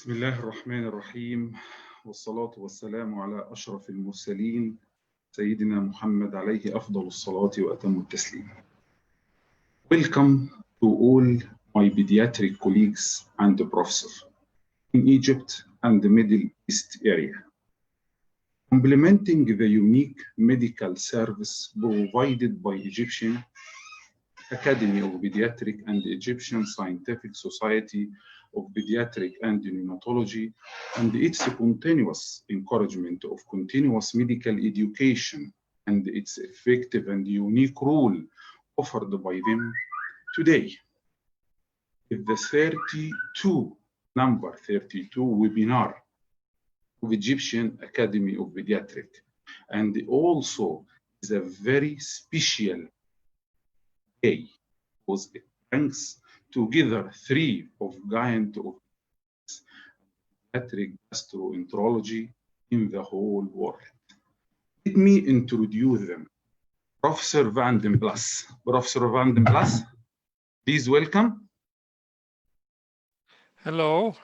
بسم الله الرحمن الرحيم والصلاة والسلام على أشرف المرسلين سيدنا محمد عليه أفضل الصلاة وأتم التسليم. Welcome to all my pediatric colleagues and professors in Egypt and the Middle East area. Complementing the unique medical service provided by Egyptian Academy of Pediatric and Egyptian Scientific Society of Pediatric and Immunotherapy, and its continuous encouragement of continuous medical education and its effective and unique role offered by them today is the number 32 webinar of Egyptian Academy of Pediatric, and also is a very special day because it brings together three of giant of pediatric gastroenterology in the whole world. Let me introduce them. Professor Van den Plas. Professor Van den Plas, please welcome. Hello.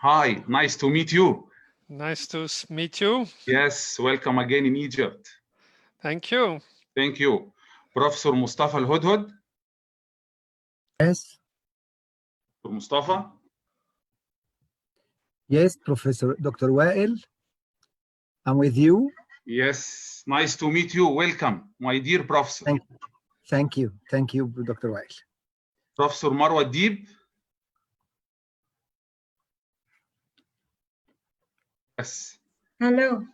Hi, nice to meet you. Nice to meet you. Yes, welcome again in Egypt. Thank you. Thank you. Professor Mustafa Al-Hudhud. Yes. Mustafa. Yes, Professor Dr. Wael. I'm with you. Yes, nice to meet you. Welcome, my dear professor. Thank you. Thank you, Dr. Wael. Professor Marwa Deeb. Yes. Hello.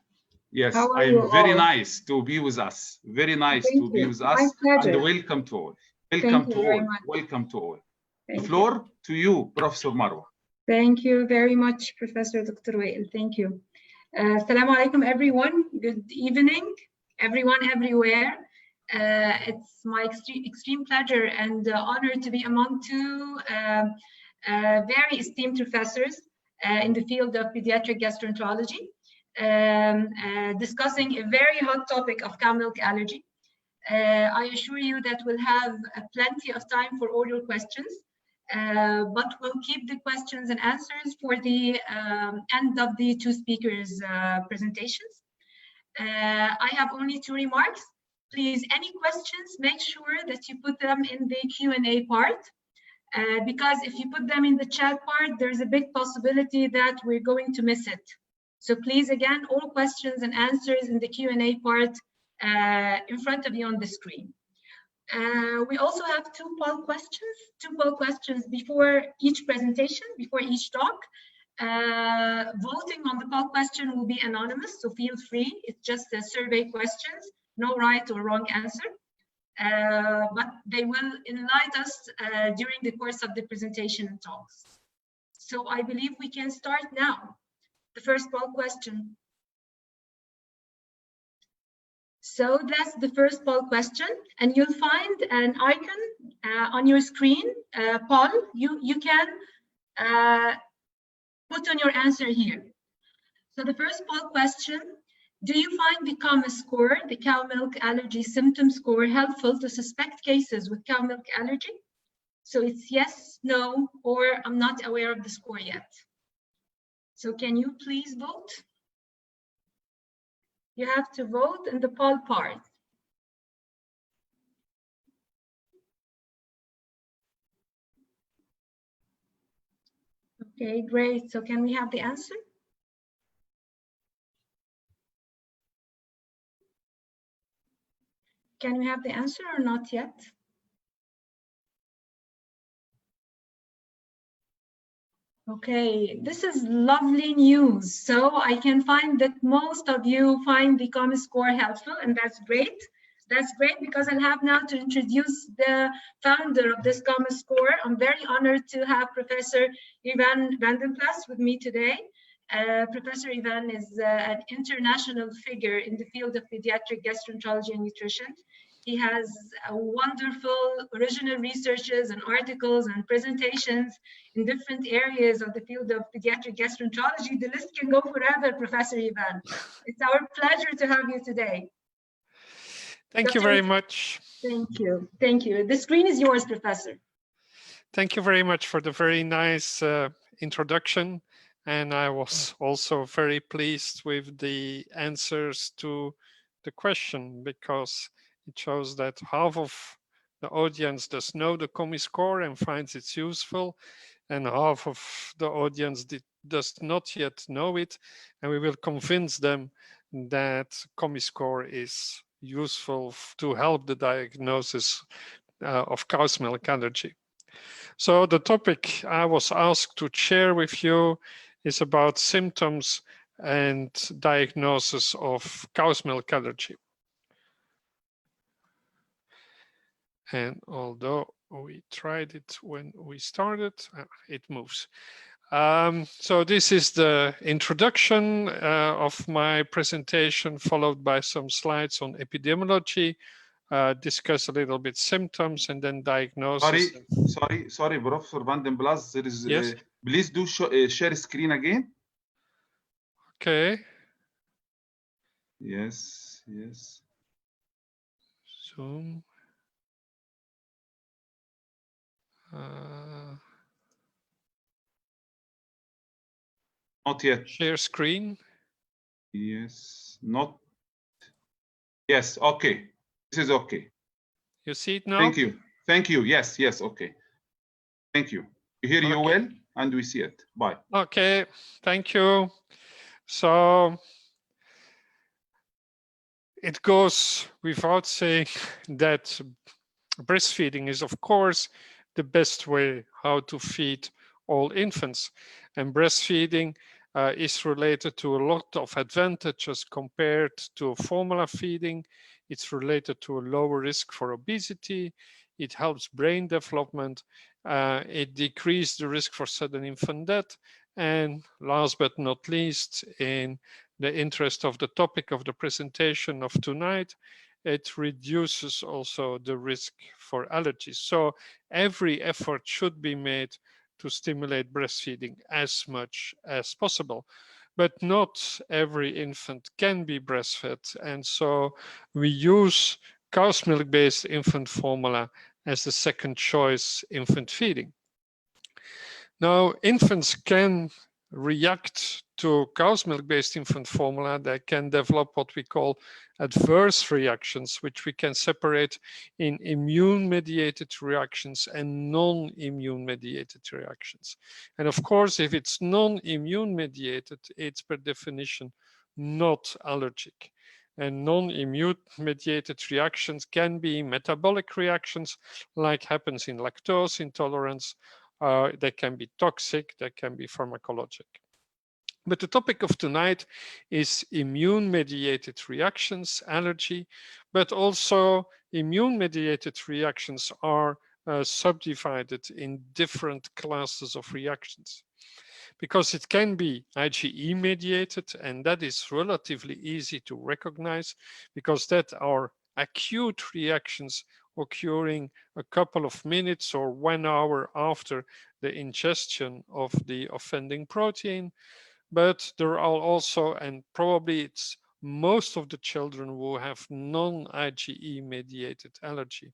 Yes, How are I'm you very all? nice to be with us. Very nice Thank to be you. with My us. pleasure. And welcome to all. Welcome Thank to you very all. much. Welcome to all. Thank The you. floor to you, Professor Marwa. Thank you very much, Professor Dr. Wael. Thank you. Assalamu alaikum, everyone. Good evening, everyone, everywhere. It's my extreme pleasure and honor to be among two very esteemed professors in the field of pediatric gastroenterology, discussing a very hot topic of cow milk allergy. I assure you that we'll have plenty of time for all your questions, but we'll keep the questions and answers for the end of the two speakers' presentations. I have only two remarks. Please, any questions, make sure that you put them in the Q&A part, because if you put them in the chat part, there's a big possibility that we're going to miss it. So please, again, all questions and answers in the Q&A part in front of you on the screen. We also have two poll questions before each presentation, before each talk. Voting on the poll question will be anonymous, so feel free. It's just a survey questions, no right or wrong answer. But they will enlighten us during the course of the presentation and talks. So I believe we can start now. The first poll question. So that's the first poll question, and you'll find an icon on your screen, poll. You can put on your answer here. So the first poll question: do you find the COMA score, the cow milk allergy symptom score, helpful to suspect cases with cow milk allergy? So it's yes, no, or I'm not aware of the score yet. So can you please vote? You have to vote in the poll part. Okay, great. So can we have the answer? Can we have the answer or not yet? Okay, this is lovely news. So I can find that most of you find the COMA score helpful, and that's great. That's great because I'll have now to introduce the founder of this COMA score. I'm very honored to have Professor Ivan Van den Plas with me today. Professor Ivan is an international figure in the field of pediatric gastroenterology and nutrition. He has wonderful original researches and articles and presentations in different areas of the field of pediatric gastroenterology. The list can go forever, Professor Ivan. It's our pleasure to have you today. Thank you very much. Thank you. Thank you. The screen is yours, Professor. Thank you very much for the very nice introduction. And I was also very pleased with the answers to the question, because it shows that half of the audience does know the COMI score and finds it useful, and half of the audience does not yet know it. And we will convince them that COMI score is useful to help the diagnosis of cow's milk allergy. So the topic I was asked to share with you is about symptoms and diagnosis of cow's milk allergy. And although we tried it when we started, it moves. So this is the introduction of my presentation, followed by some slides on epidemiology, discuss a little bit symptoms, and then diagnosis. Sorry, Professor Van den Blas, there is, yes? Please do share screen again. Okay. Yes. Zoom. Not yet. Share screen. Yes, not. Yes, okay. This is okay. You see it now? Thank you. Yes, okay. Thank you. We hear you well, and we see it. Bye. Okay, thank you. So it goes without saying that breastfeeding is, of course, the best way how to feed all infants. And breastfeeding is related to a lot of advantages compared to formula feeding. It's related to a lower risk for obesity. It helps brain development. It decreases the risk for sudden infant death. And last but not least, in the interest of the topic of the presentation of tonight, it reduces also the risk for allergies. So every effort should be made to stimulate breastfeeding as much as possible. But not every infant can be breastfed. And so we use cow's milk-based infant formula as the second choice infant feeding. Now, infants can react to cow's milk-based infant formula. They can develop what we call adverse reactions, which we can separate in immune-mediated reactions and non-immune mediated reactions. And of course, if it's non-immune mediated, it's per definition not allergic. And non-immune mediated reactions can be metabolic reactions, like happens in lactose intolerance. They can be toxic, they can be pharmacologic. But the topic of tonight is immune-mediated reactions, allergy, but also immune-mediated reactions are subdivided in different classes of reactions. Because it can be IgE-mediated, and that is relatively easy to recognize, because that are acute reactions occurring a couple of minutes or 1 hour after the ingestion of the offending protein. But there are also, and probably it's most of the children who have non-IgE mediated allergy.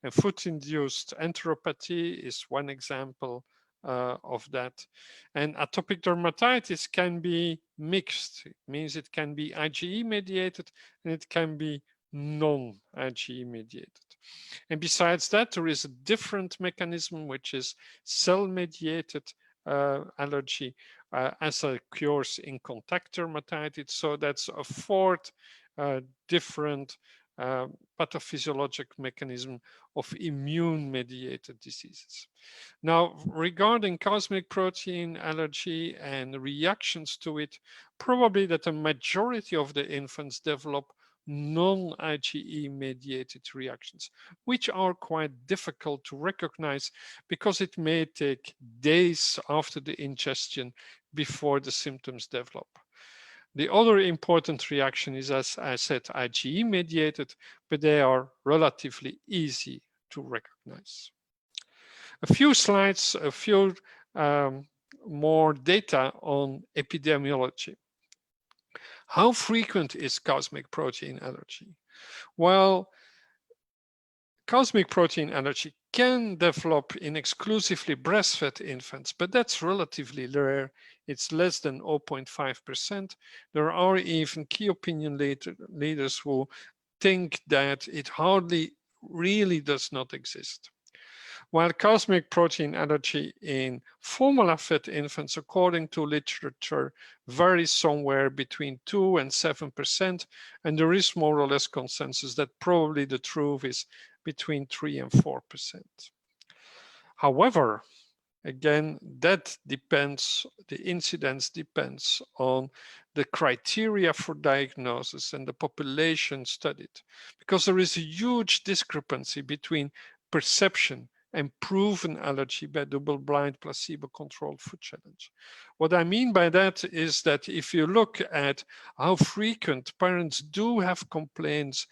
And food-induced enteropathy is one example of that. And atopic dermatitis can be mixed. It means it can be IgE mediated and it can be non-IgE mediated. And besides that, there is a different mechanism, which is cell-mediated allergy, as occurs in contact dermatitis. So that's a fourth different pathophysiologic mechanism of immune-mediated diseases. Now, regarding cow's milk protein allergy and reactions to it, probably that a majority of the infants develop non-IgE mediated reactions, which are quite difficult to recognize because it may take days after the ingestion before the symptoms develop. The other important reaction is, as I said, IgE mediated, but they are relatively easy to recognize. A few slides, a few more data on epidemiology. How frequent is cow's milk protein allergy? Well, cow's milk protein allergy can develop in exclusively breastfed infants, but that's relatively rare. It's less than 0.5%. There are even key opinion leaders who think that it hardly really does not exist. While cosmic protein allergy in formula-fed infants, according to literature, varies somewhere between 2 and 7%, and there is more or less consensus that probably the truth is between 3 and 4%. However, again, that depends, the incidence depends on the criteria for diagnosis and the population studied, because there is a huge discrepancy between perception and proven allergy by double-blind placebo-controlled food challenge. What I mean by that is that if you look at how frequent parents do have complaints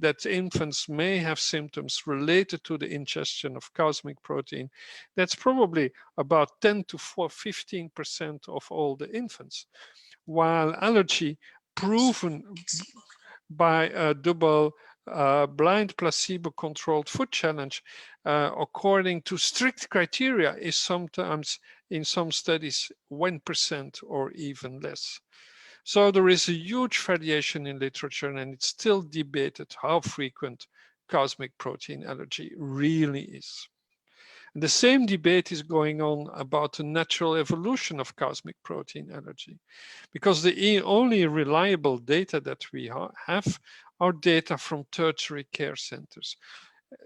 that infants may have symptoms related to the ingestion of cosmic protein, that's probably about 10 to 15% of all the infants. While allergy proven by a double blind placebo-controlled food challenge, according to strict criteria, is sometimes in some studies 1% or even less. So there is a huge variation in literature, and it's still debated how frequent cosmic protein allergy really is. And the same debate is going on about the natural evolution of cosmic protein allergy, because the only reliable data that we have are data from tertiary care centers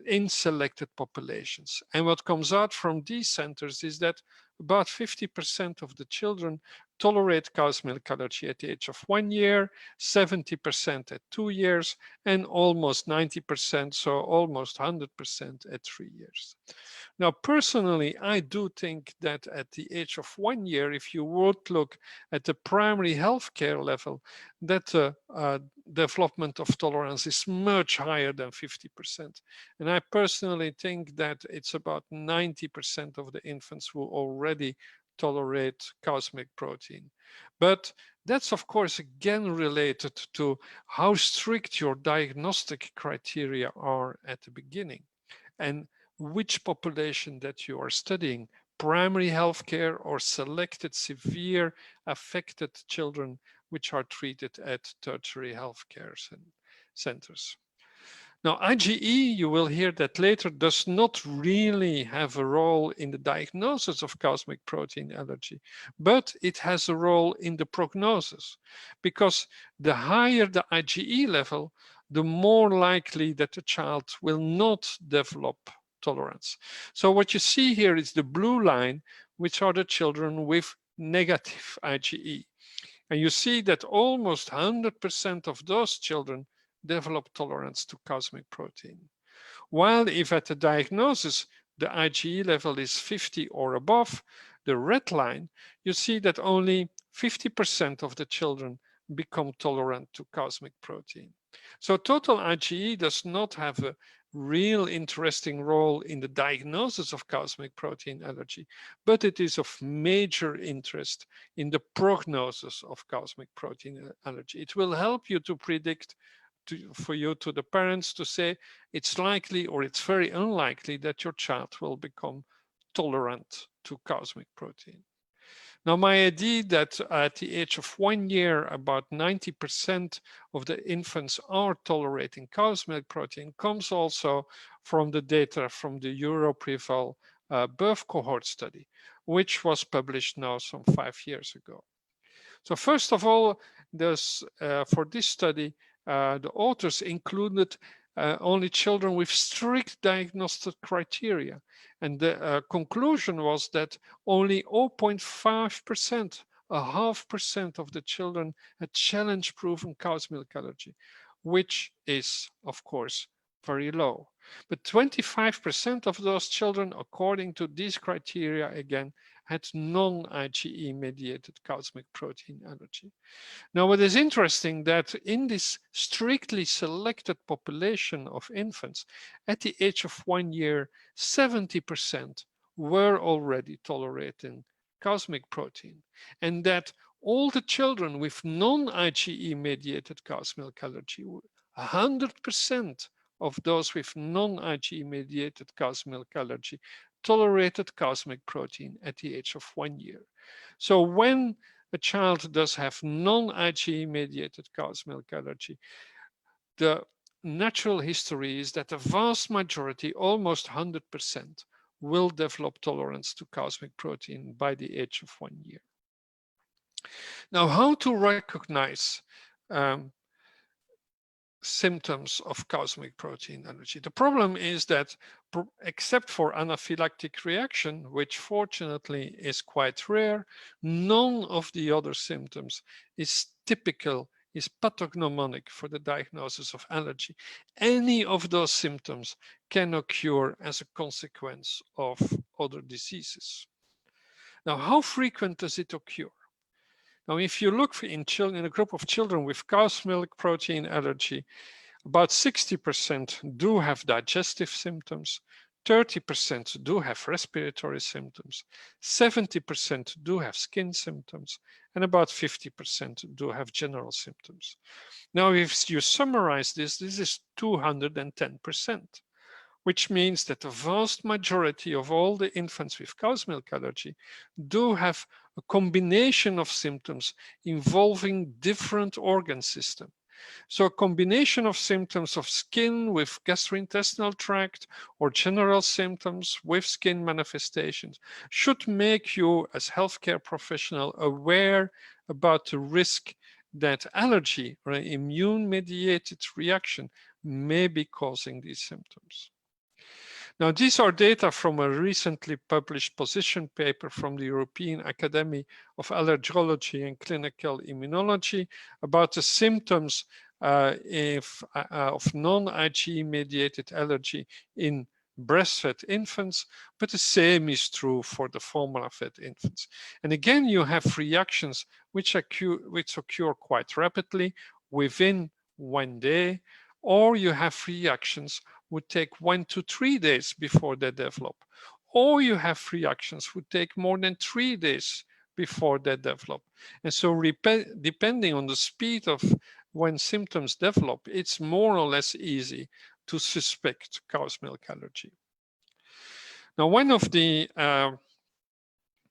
in selected populations. And what comes out from these centers is that about 50% of the children tolerate cow's milk allergy at the age of 1 year, 70% at 2 years, and almost 90%, so almost 100% at 3 years. Now, personally, I do think that at the age of 1 year, if you would look at the primary healthcare level, that development of tolerance is much higher than 50%. And I personally think that it's about 90% of the infants who already tolerate cosmic protein. But that's, of course, again related to how strict your diagnostic criteria are at the beginning and which population that you are studying, primary healthcare or selected severe affected children which are treated at tertiary healthcare centers. Now, IgE, you will hear that later, does not really have a role in the diagnosis of cosmic protein allergy, but it has a role in the prognosis, because the higher the IgE level, the more likely that the child will not develop tolerance. So what you see here is the blue line, which are the children with negative IgE. And you see that almost 100% of those children develop tolerance to cosmic protein. While if at the diagnosis, the IgE level is 50 or above, the red line, you see that only 50% of the children become tolerant to cosmic protein. So total IgE does not have a real interesting role in the diagnosis of cosmic protein allergy, but it is of major interest in the prognosis of cosmic protein allergy. It will help you to predict for you to the parents to say it's likely or it's very unlikely that your child will become tolerant to cosmic protein. Now, my idea that at the age of 1 year, about 90% of the infants are tolerating cow's milk protein comes also from the data from the EuroPreval birth cohort study, which was published now some 5 years ago. So first of all, for this study, the authors included only children with strict diagnostic criteria. And the conclusion was that only 0.5%, 0.5% of the children had challenge-proven cow's milk allergy, which is, of course, very low. But 25% of those children, according to these criteria, again, had non-IgE mediated cosmic protein allergy. Now, what is interesting that in this strictly selected population of infants, at the age of 1 year, 70% were already tolerating cosmic protein, and that all the children with non-IgE mediated cow's milk allergy, 100% of those with non-Ige mediated cow's milk allergy tolerated cow's milk protein at the age of 1 year. So when a child does have non-Ige mediated cow's milk allergy, the natural history is that the vast majority, almost 100%, will develop tolerance to cow's milk protein by the age of 1 year. Now, how to recognize symptoms of cow's milk protein allergy? The problem is that except for anaphylactic reaction, which fortunately is quite rare, none of the other symptoms is typical, is pathognomonic for the diagnosis of allergy. Any of those symptoms can occur as a consequence of other diseases. Now, how frequent does it occur? Now, if you look in a group of children with cow's milk protein allergy, about 60% do have digestive symptoms, 30% do have respiratory symptoms, 70% do have skin symptoms, and about 50% do have general symptoms. Now, if you summarize this, this is 210%. Which means that the vast majority of all the infants with cow's milk allergy do have a combination of symptoms involving different organ systems. So a combination of symptoms of skin with gastrointestinal tract or general symptoms with skin manifestations should make you as healthcare professional aware about the risk that allergy or an immune-mediated reaction may be causing these symptoms. Now, these are data from a recently published position paper from the European Academy of Allergology and Clinical Immunology about the symptoms of non-Ige mediated allergy in breastfed infants, but the same is true for the formula-fed infants. And again, you have reactions which occur quite rapidly within 1 day, or you have reactions would take 1 to 3 days before they develop, or you have reactions would take more than 3 days before they develop. And so depending on the speed of when symptoms develop, it's more or less easy to suspect cow's milk allergy. Now, one of the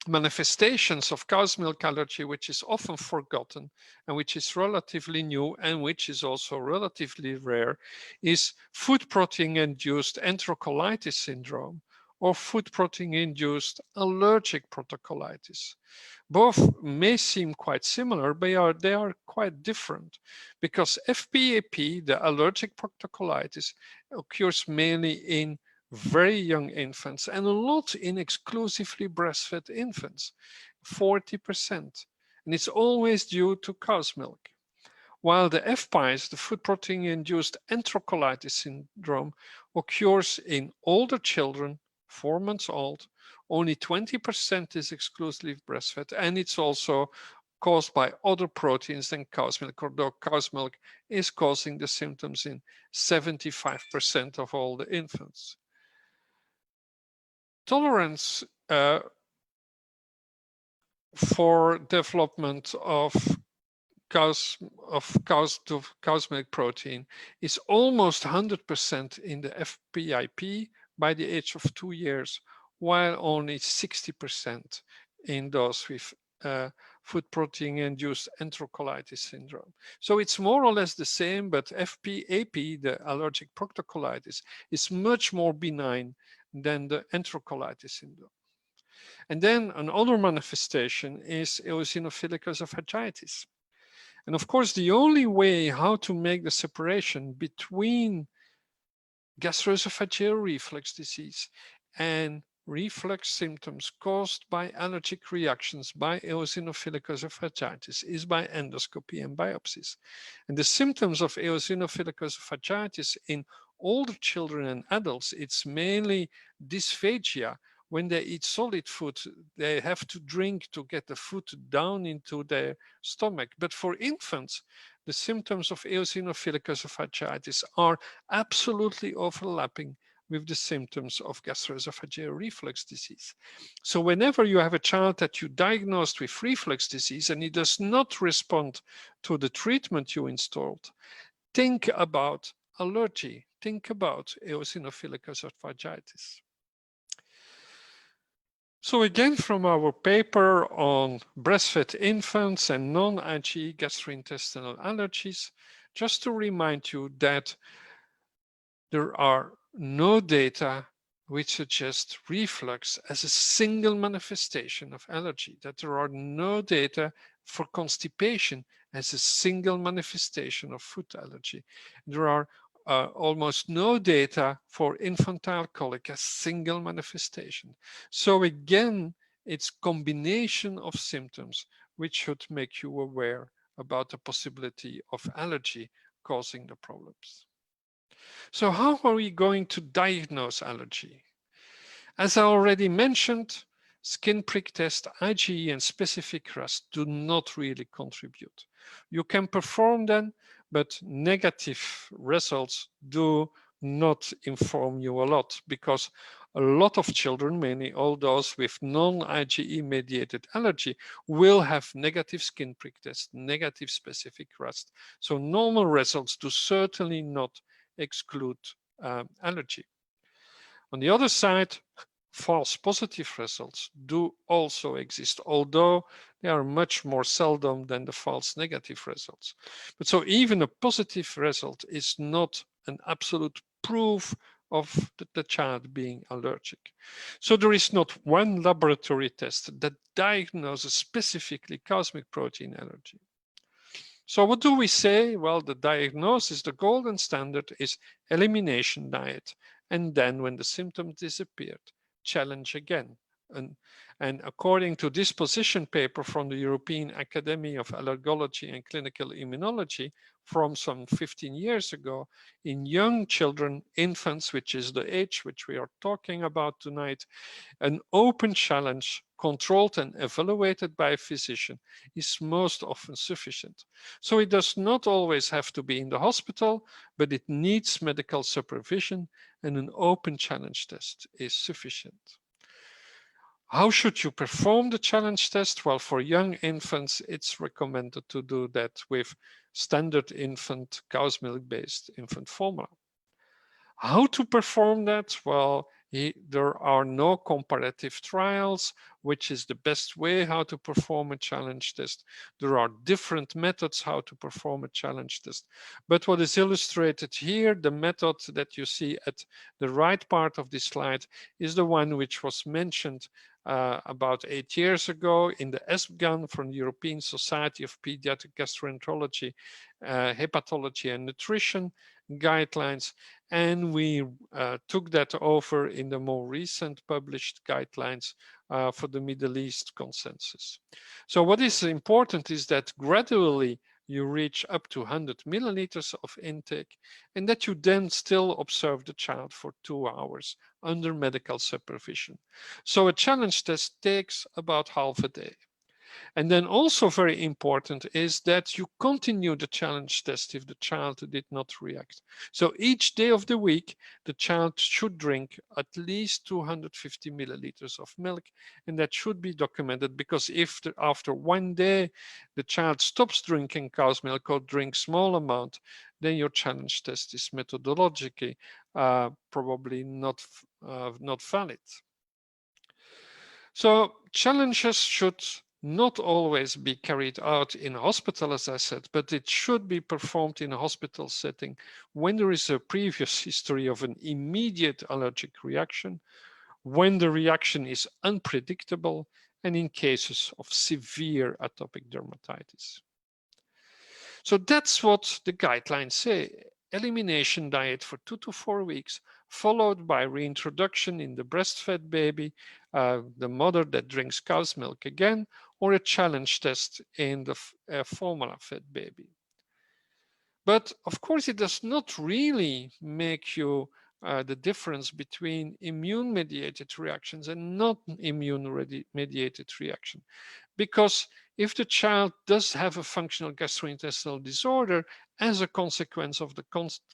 manifestations of cow's milk allergy, which is often forgotten and which is relatively new and which is also relatively rare, is food protein-induced enterocolitis syndrome or food protein-induced allergic proctocolitis. Both may seem quite similar, but they are quite different because FPAP, the allergic proctocolitis, occurs mainly in very young infants and a lot in exclusively breastfed infants, 40%. And it's always due to cow's milk. While the FPIES, the food protein-induced enterocolitis syndrome, occurs in older children, 4 months old, only 20% is exclusively breastfed, and it's also caused by other proteins than cow's milk, although cow's milk is causing the symptoms in 75% of all the infants. Tolerance for development of cow's milk protein is almost 100% in the FPIP by the age of 2 years, while only 60% in those with food protein-induced enterocolitis syndrome. So it's more or less the same, but FPAP, the allergic proctocolitis, is much more benign than the enterocolitis syndrome. And then another manifestation is eosinophilic esophagitis. And of course, the only way how to make the separation between gastroesophageal reflux disease and reflux symptoms caused by allergic reactions by eosinophilic esophagitis is by endoscopy and biopsies. And the symptoms of eosinophilic esophagitis in older children and adults, it's mainly dysphagia. When they eat solid food, they have to drink to get the food down into their stomach. But for infants, the symptoms of eosinophilic esophagitis are absolutely overlapping with the symptoms of gastroesophageal reflux disease. So whenever you have a child that you diagnosed with reflux disease and he does not respond to the treatment you installed, think about allergy. Think about eosinophilic esophagitis. So again, from our paper on breastfed infants and non-Ige gastrointestinal allergies, just to remind you that there are no data which suggest reflux as a single manifestation of allergy, that there are no data for constipation as a single manifestation of food allergy. There are almost no data for infantile colic as single manifestation. So again, it's combination of symptoms which should make you aware about the possibility of allergy causing the problems. So how are we going to diagnose allergy? As I already mentioned, skin prick test, IgE, and specific rust do not really contribute. You can perform them, but negative results do not inform you a lot, because a lot of children, mainly all those with non-IgE mediated allergy, will have negative skin prick test, negative specific rust. So normal results do certainly not exclude allergy. On the other side, false positive results do also exist, although they are much more seldom than the false negative results. But so even a positive result is not an absolute proof of the child being allergic. So there is not one laboratory test that diagnoses specifically cosmic protein allergy. So what do we say? Well, the diagnosis, the golden standard is elimination diet. And then when the symptoms disappeared, challenge again. And according to this position paper from the European Academy of Allergology and Clinical Immunology from some 15 years ago, in young children, infants, which is the age which we are talking about tonight, an open challenge controlled and evaluated by a physician is most often sufficient. So it does not always have to be in the hospital, but it needs medical supervision, and an open challenge test is sufficient. How should you perform the challenge test? Well, for young infants, it's recommended to do that with standard infant cow's milk-based infant formula. How to perform that? Well, there are no comparative trials, which is the best way how to perform a challenge test. There are different methods how to perform a challenge test. But what is illustrated here, the method that you see at the right part of this slide, is the one which was mentioned about 8 years ago in the ESPGAN from the European Society of Pediatric Gastroenterology, Hepatology and Nutrition guidelines, and we took that over in the more recent published guidelines for the Middle East consensus. So what is important is that gradually you reach up to 100 milliliters of intake, and that you then still observe the child for 2 hours under medical supervision. So a challenge test takes about half a day. And then also very important is that you continue the challenge test if the child did not react. So each day of the week, the child should drink at least 250 milliliters of milk, and that should be documented, because if after 1 day the child stops drinking cow's milk or drinks small amount, then your challenge test is methodologically probably not valid. So challenges should not always be carried out in a hospital, as I said, but it should be performed in a hospital setting when there is a previous history of an immediate allergic reaction, when the reaction is unpredictable, and in cases of severe atopic dermatitis. So that's what the guidelines say. Elimination diet for 2 to 4 weeks, followed by reintroduction in the breastfed baby, the mother that drinks cow's milk again, or a challenge test in the formula-fed baby. But of course, it does not really make you the difference between immune-mediated reactions and not immune-mediated reaction. Because if the child does have a functional gastrointestinal disorder as a consequence of the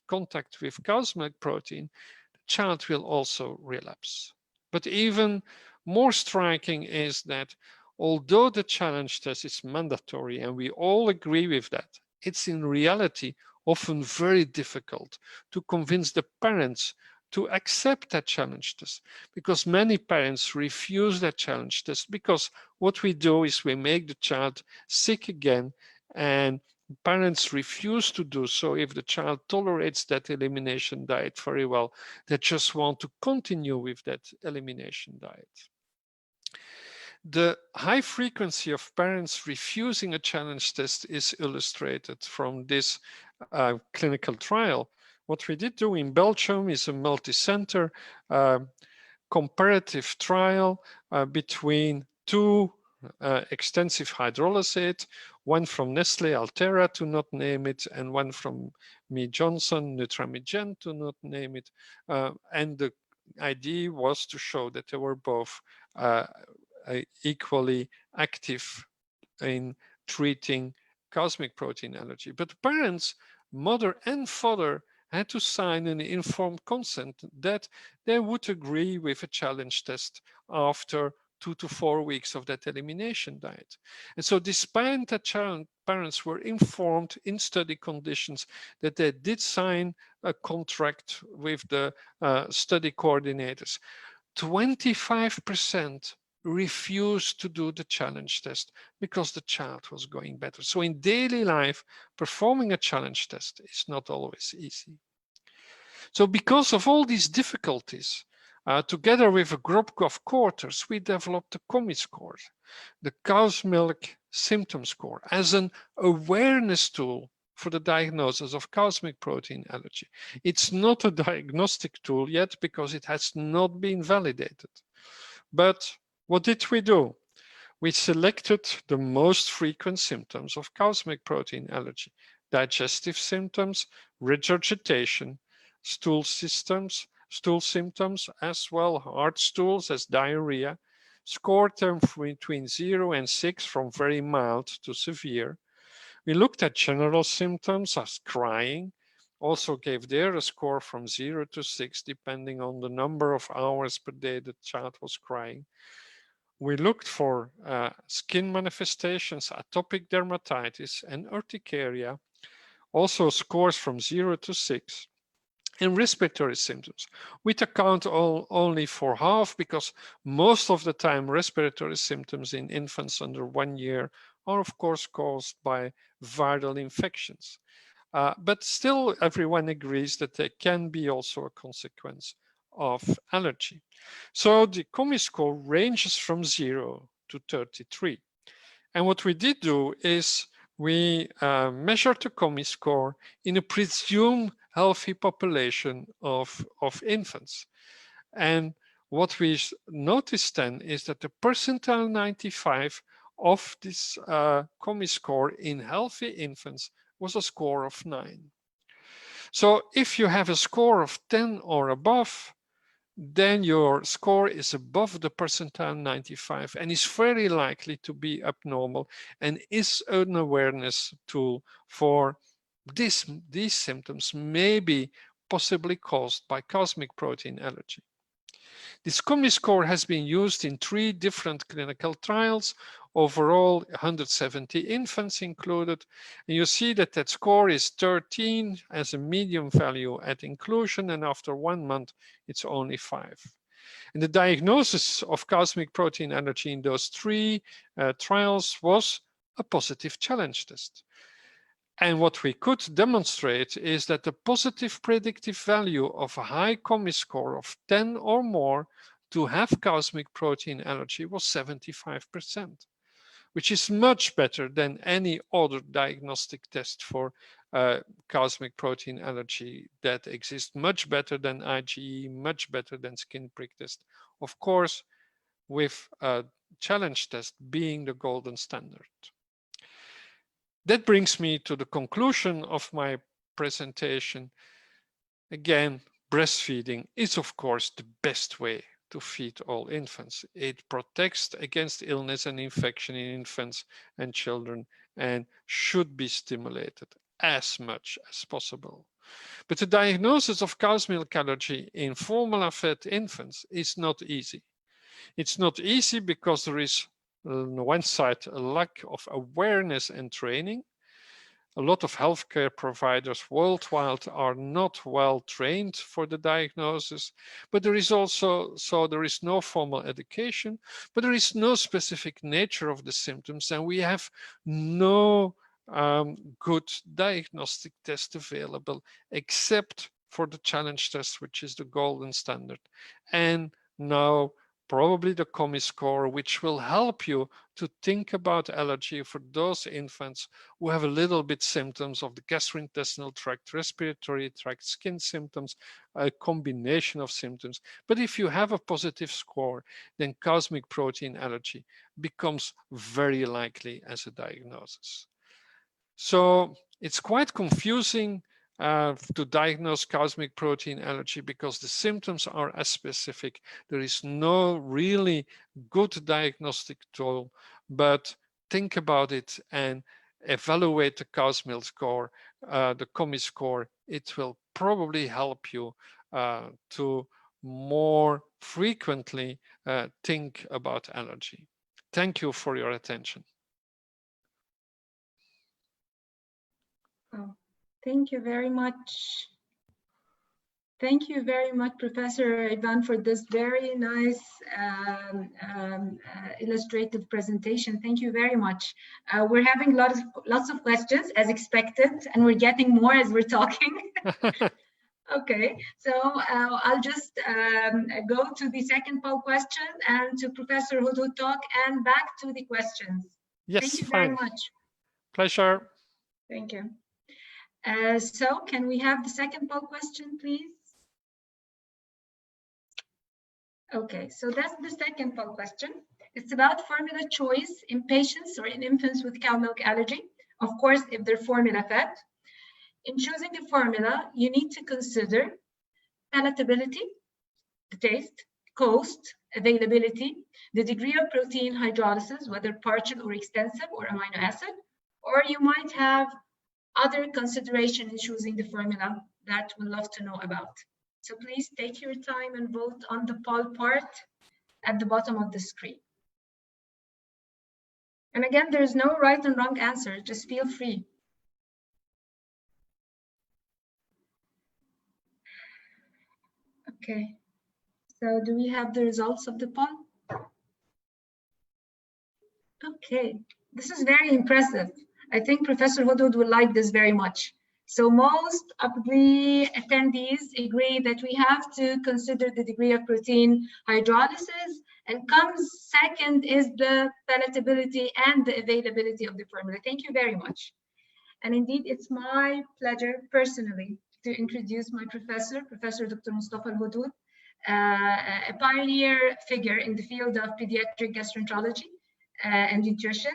contact with cow's milk protein, the child will also relapse. But even more striking is that although the challenge test is mandatory, and we all agree with that, it's in reality often very difficult to convince the parents to accept that challenge test, because many parents refuse that challenge test, because what we do is we make the child sick again, and parents refuse to do so if the child tolerates that elimination diet very well. They just want to continue with that elimination diet. The high frequency of parents refusing a challenge test is illustrated from this clinical trial. What we did do in Belgium is a multi-center comparative trial between two extensive hydrolysates, one from Nestle Altera, to not name it, and one from Mead Johnson, Nutramigen, to not name it. And the idea was to show that they were both equally active in treating cosmic protein allergy. But parents, mother and father, had to sign an informed consent that they would agree with a challenge test after 2 to 4 weeks of that elimination diet. And so despite that parents were informed in study conditions that they did sign a contract with the study coordinators, 25% refused to do the challenge test because the child was going better. So in daily life, performing a challenge test is not always easy. So because of all these difficulties, together with a group of quarters, we developed the COMI score, the cow's milk symptom score, as an awareness tool for the diagnosis of cosmic protein allergy. It's not a diagnostic tool yet because it has not been validated. But what did we do? We selected the most frequent symptoms of cosmic protein allergy: digestive symptoms, regurgitation, stool symptoms, as well hard stools as diarrhea, scored them between 0 and 6 from very mild to severe. We looked at general symptoms as crying, also gave there a score from 0 to 6, depending on the number of hours per day the child was crying. We looked for skin manifestations, atopic dermatitis, and urticaria, also scores from 0 to 6. And respiratory symptoms, which account only for half, because most of the time respiratory symptoms in infants under 1 year are of course caused by viral infections. But still everyone agrees that they can be also a consequence of allergy. So the COMI score ranges from 0 to 33. And what we did do is we measured the COMI score in a presumed healthy population of infants. And what we noticed then is that the percentile 95 of this COMI score in healthy infants was a score of 9. So if you have a score of 10 or above, then your score is above the percentile 95 and is very likely to be abnormal and is an awareness tool for these symptoms may be possibly caused by cosmic protein allergy. This COMI score has been used in 3 different clinical trials, overall 170 infants included. And you see that that score is 13 as a medium value at inclusion, and after 1 month, it's only 5. And the diagnosis of cosmic protein allergy in those 3 trials was a positive challenge test. And what we could demonstrate is that the positive predictive value of a high COMI score of 10 or more to have cosmic protein allergy was 75%, which is much better than any other diagnostic test for cosmic protein allergy that exists, much better than IgE, much better than skin prick test. Of course, with a challenge test being the golden standard. That brings me to the conclusion of my presentation. Again, breastfeeding is of course the best way to feed all infants. It protects against illness and infection in infants and children and should be stimulated as much as possible. But the diagnosis of cow's milk allergy in formula-fed infants is not easy. It's not easy because there is on one side a lack of awareness and training. a lot of healthcare providers worldwide are not well trained for the diagnosis, but there is also, there is no formal education, but there is no specific nature of the symptoms, and we have no good diagnostic test available except for the challenge test, which is the golden standard. And now probably the COMI score, which will help you to think about allergy for those infants who have a little bit symptoms of the gastrointestinal tract, respiratory tract, skin symptoms, a combination of symptoms. But if you have a positive score, then cosmic protein allergy becomes very likely as a diagnosis. So it's quite confusing to diagnose cosmic protein allergy because the symptoms are aspecific. There is no really good diagnostic tool, but think about it and evaluate the COSMIL score, the COMI score. It will probably help you to more frequently think about allergy. Thank you for your attention. Oh, thank you very much. Thank you very much, Professor Ivan, for this very nice illustrative presentation. Thank you very much. We're having lots of questions as expected, and we're getting more as we're talking. Okay, so I'll just go to the second poll question and to Professor Hudud talk and back to the questions. Yes, thank you fine. very much. Pleasure. Thank you. So can we have the second poll question, please? Okay, so that's the second poll question. It's about formula choice in patients or in infants with cow milk allergy. Of course, if they're formula fed. In choosing the formula, you need to consider palatability, the taste, cost, availability, the degree of protein hydrolysis, whether partial or extensive or amino acid, or you might have other consideration in choosing the formula that we'd love to know about. So please take your time and vote on the poll part at the bottom of the screen. And again, there's no right and wrong answer, just feel free. Okay, so do we have the results of the poll? Okay, this is very impressive. I think Professor Hudud will like this very much. So most of the attendees agree that we have to consider the degree of protein hydrolysis, and comes second is the palatability and the availability of the formula. Thank you very much. And indeed, it's my pleasure personally to introduce my professor, Professor Dr. Mustafa Al-Hudud, a pioneer figure in the field of pediatric gastroenterology and nutrition.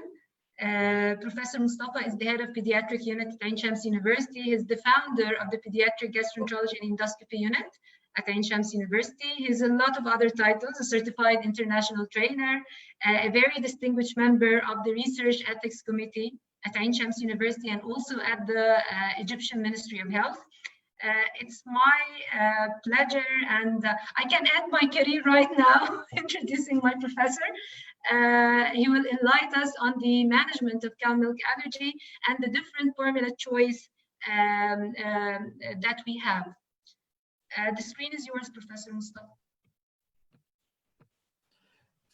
Professor Mustafa is the head of pediatric unit at Ain Shams University. He's the founder of the pediatric gastroenterology and endoscopy unit at Ain Shams University. He has a lot of other titles: a certified international trainer, a very distinguished member of the research ethics committee at Ain Shams University, and also at the Egyptian Ministry of Health. It's my pleasure, and I can end my career right now introducing my professor. He will enlighten us on the management of cow milk allergy and the different formula choice that we have. The screen is yours, Professor Mustafa.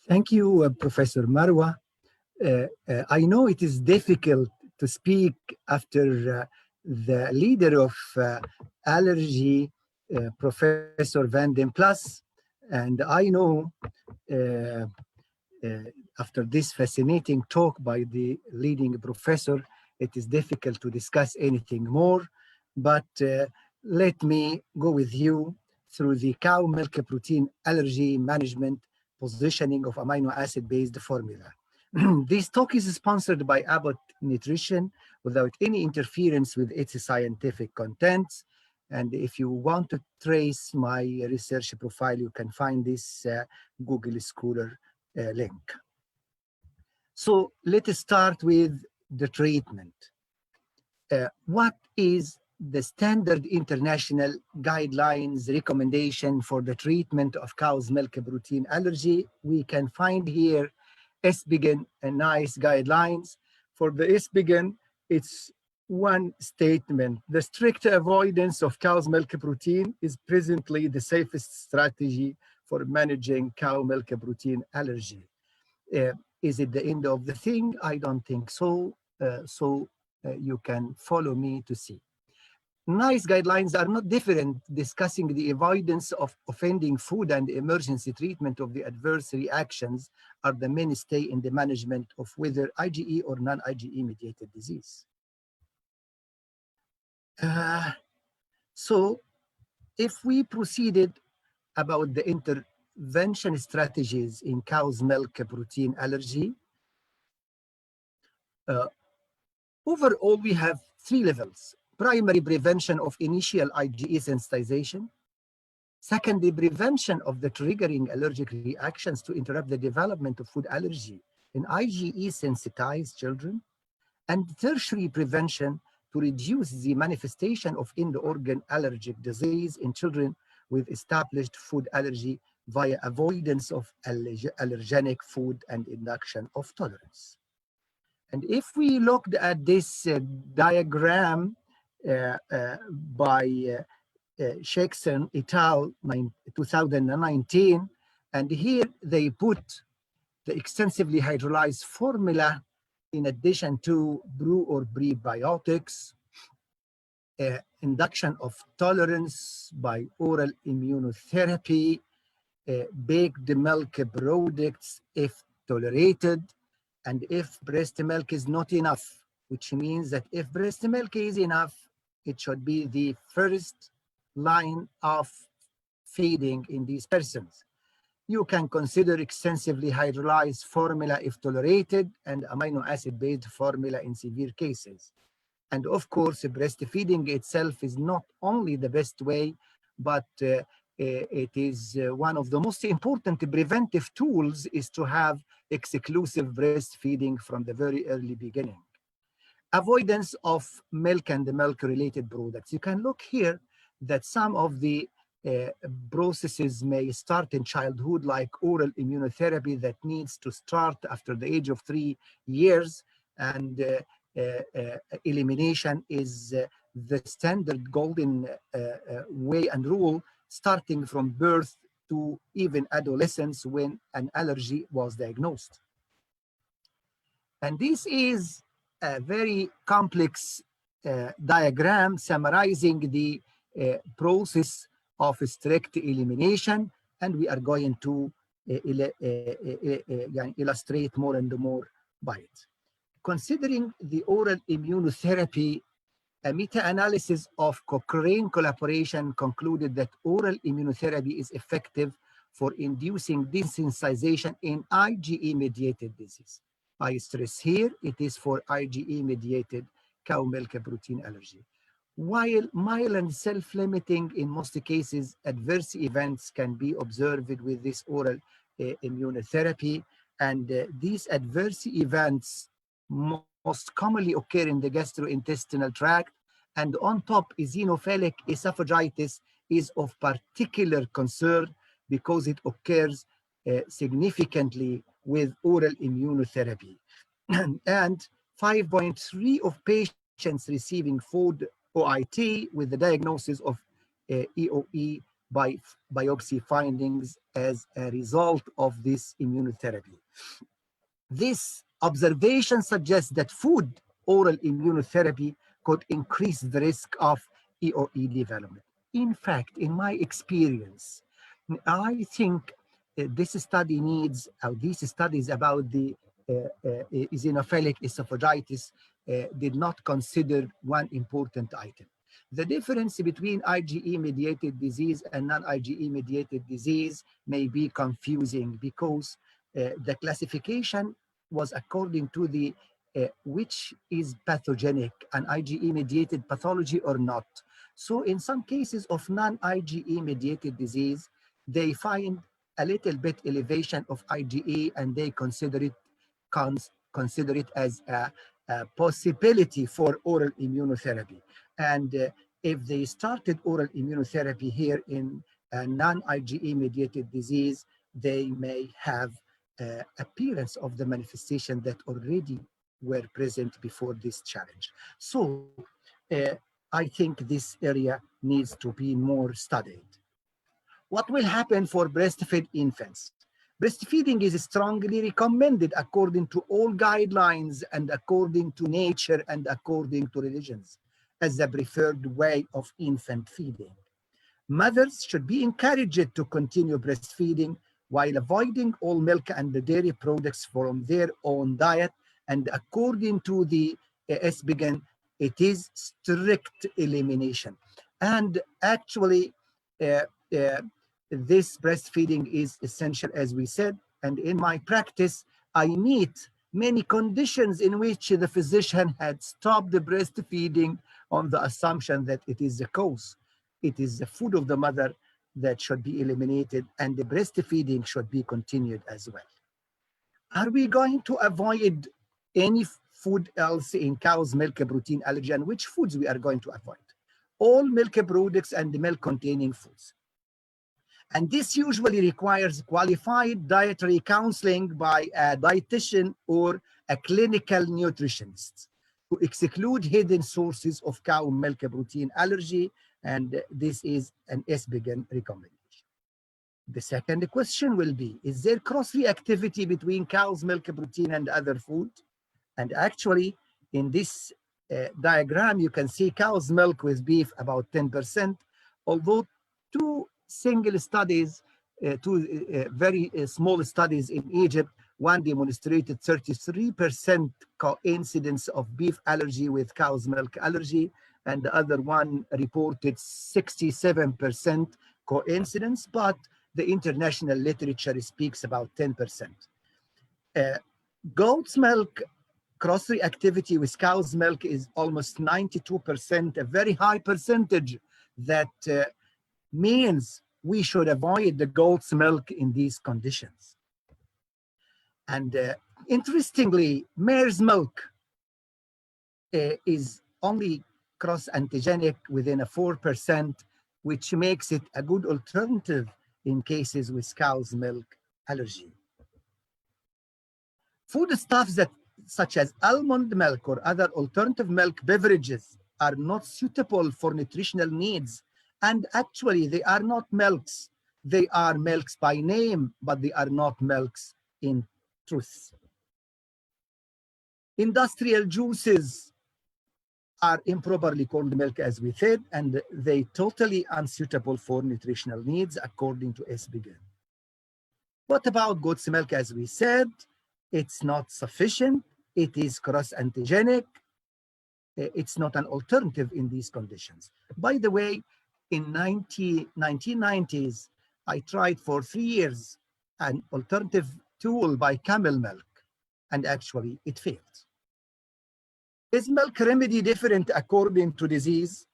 Thank you, Professor Marwa. I know it is difficult to speak after the leader of allergy, Professor Van den Plas, and I know after this fascinating talk by the leading professor, it is difficult to discuss anything more, but let me go with you through the cow milk protein allergy management positioning of amino acid-based formula. This talk is sponsored by Abbott Nutrition without any interference with its scientific contents. And if you want to trace my research profile, you can find this Google Scholar link. So let us start with the treatment. What is the standard international guidelines recommendation for the treatment of cow's milk protein allergy? We can find here SBIGN and NICE guidelines. For the SBIGN, it's one statement: the strict avoidance of cow's milk protein is presently the safest strategy for managing cow milk protein allergy. Is it the end of the thing? I don't think so. You can follow me to see. NICE guidelines are not different, discussing the avoidance of offending food and emergency treatment of the adverse reactions are the mainstay in the management of whether IgE or non-IgE mediated disease. So if we proceeded about the intervention strategies in cow's milk protein allergy, overall, we have 3 levels. Primary prevention of initial IgE sensitization. Secondary prevention of the triggering allergic reactions to interrupt the development of food allergy in IgE sensitized children. And tertiary prevention to reduce the manifestation of end-organ allergic disease in children with established food allergy via avoidance of allergenic food and induction of tolerance. And if we looked at this diagram by Shakespeare et al. 2019, and here they put the extensively hydrolyzed formula in addition to brew or prebiotics, induction of tolerance by oral immunotherapy, baked milk products if tolerated, and if breast milk is not enough, which means that if breast milk is enough, it should be the first line of feeding in these persons. You can consider extensively hydrolyzed formula if tolerated and amino acid-based formula in severe cases. And of course, breastfeeding itself is not only the best way, but it is one of the most important preventive tools is to have exclusive breastfeeding from the very early beginning. Avoidance of milk and milk-related products. You can look here that some of the processes may start in childhood, like oral immunotherapy that needs to start after the age of 3 years, and elimination is the standard golden way and rule, starting from birth to even adolescence when an allergy was diagnosed. And this is a very complex diagram summarizing the process of strict elimination, and we are going to illustrate more and more by it. Considering the oral immunotherapy, a meta-analysis of Cochrane collaboration concluded that oral immunotherapy is effective for inducing desensitization in IgE-mediated disease. I stress here, it is for IgE-mediated cow milk protein allergy. While mild and self-limiting, in most cases, adverse events can be observed with this oral immunotherapy, and these adverse events most commonly occur in the gastrointestinal tract, and on top, eosinophilic esophagitis is of particular concern because it occurs significantly with oral immunotherapy. And 5.3% of patients receiving food OIT with the diagnosis of EOE by biopsy findings as a result of this immunotherapy. This observation suggests that food oral immunotherapy could increase the risk of EOE development. In fact, in my experience, I think this study needs, these studies about the eosinophilic esophagitis did not consider one important item. The difference between IgE-mediated disease and non-IgE-mediated disease may be confusing because the classification was according to the which is pathogenic, an IgE-mediated pathology or not. So in some cases of non-IgE-mediated disease, they find a little bit elevation of IgE and they consider it as a possibility for oral immunotherapy. And if they started oral immunotherapy here in a non-IgE mediated disease, they may have appearance of the manifestation that already were present before this challenge. So I think this area needs to be more studied. What will happen for breastfed infants? Breastfeeding is strongly recommended according to all guidelines and according to nature and according to religions as the preferred way of infant feeding. Mothers should be encouraged to continue breastfeeding while avoiding all milk and the dairy products from their own diet. And according to the SBGN, it is strict elimination. And actually, this breastfeeding is essential, as we said. And in my practice, I meet many conditions in which the physician had stopped the breastfeeding on the assumption that it is the cause. It is the food of the mother that should be eliminated, and the breastfeeding should be continued as well. Are we going to avoid any food else in cow's milk protein allergy, and which foods we are going to avoid? All milk products and milk containing foods. And this usually requires qualified dietary counseling by a dietitian or a clinical nutritionist to exclude hidden sources of cow milk protein allergy, and this is an SBGN recommendation. The second question will be, is there cross-reactivity between cow's milk protein and other food? And actually, in this diagram, you can see cow's milk with beef about 10%, although two single studies, very small studies in Egypt, one demonstrated 33% coincidence of beef allergy with cow's milk allergy, and the other one reported 67% coincidence, but the international literature speaks about 10%. Goat's milk cross-reactivity with cow's milk is almost 92%, a very high percentage that means we should avoid the goat's milk in these conditions. And interestingly, mare's milk is only cross-antigenic within a 4%, which makes it a good alternative in cases with cow's milk allergy. Foodstuffs that, such as almond milk or other alternative milk beverages, are not suitable for nutritional needs. And actually, they are not milks. They are milks by name, but they are not milks in truth. Industrial juices are improperly called milk, as we said, and they totally unsuitable for nutritional needs according to SBGN. What about goat's milk? As we said, it's not sufficient. It is cross-antigenic. It's not an alternative in these conditions. By the way, in 1990s, I tried for 3 years an alternative tool by camel milk, and actually it failed. Is milk remedy different according to disease?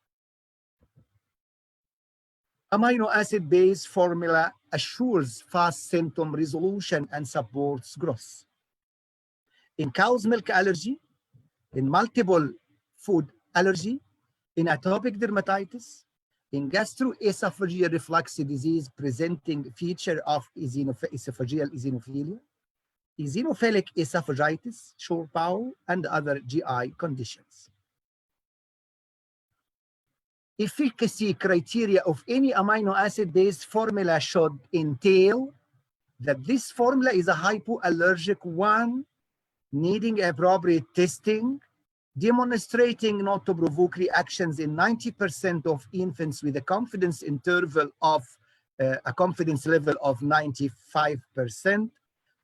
Amino acid-based formula assures fast symptom resolution and supports growth. In cow's milk allergy, in multiple food allergy, in atopic dermatitis, in gastroesophageal reflux disease presenting feature of esophageal eosinophilia, eosinophilic esophagitis, short bowel, and other GI conditions. Efficacy criteria of any amino acid-based formula should entail that this formula is a hypoallergic one, needing appropriate testing, demonstrating not to provoke reactions in 90% of infants with a confidence interval of a confidence level of 95%,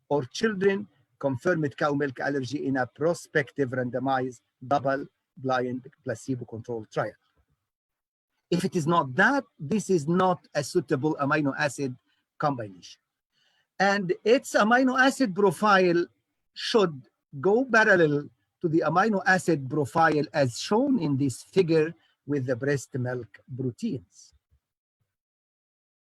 or children confirmed cow milk allergy in a prospective randomized double-blind placebo-controlled trial. If it is not that, this is not a suitable amino acid combination. And its amino acid profile should go parallel to the amino acid profile as shown in this figure with the breast milk proteins.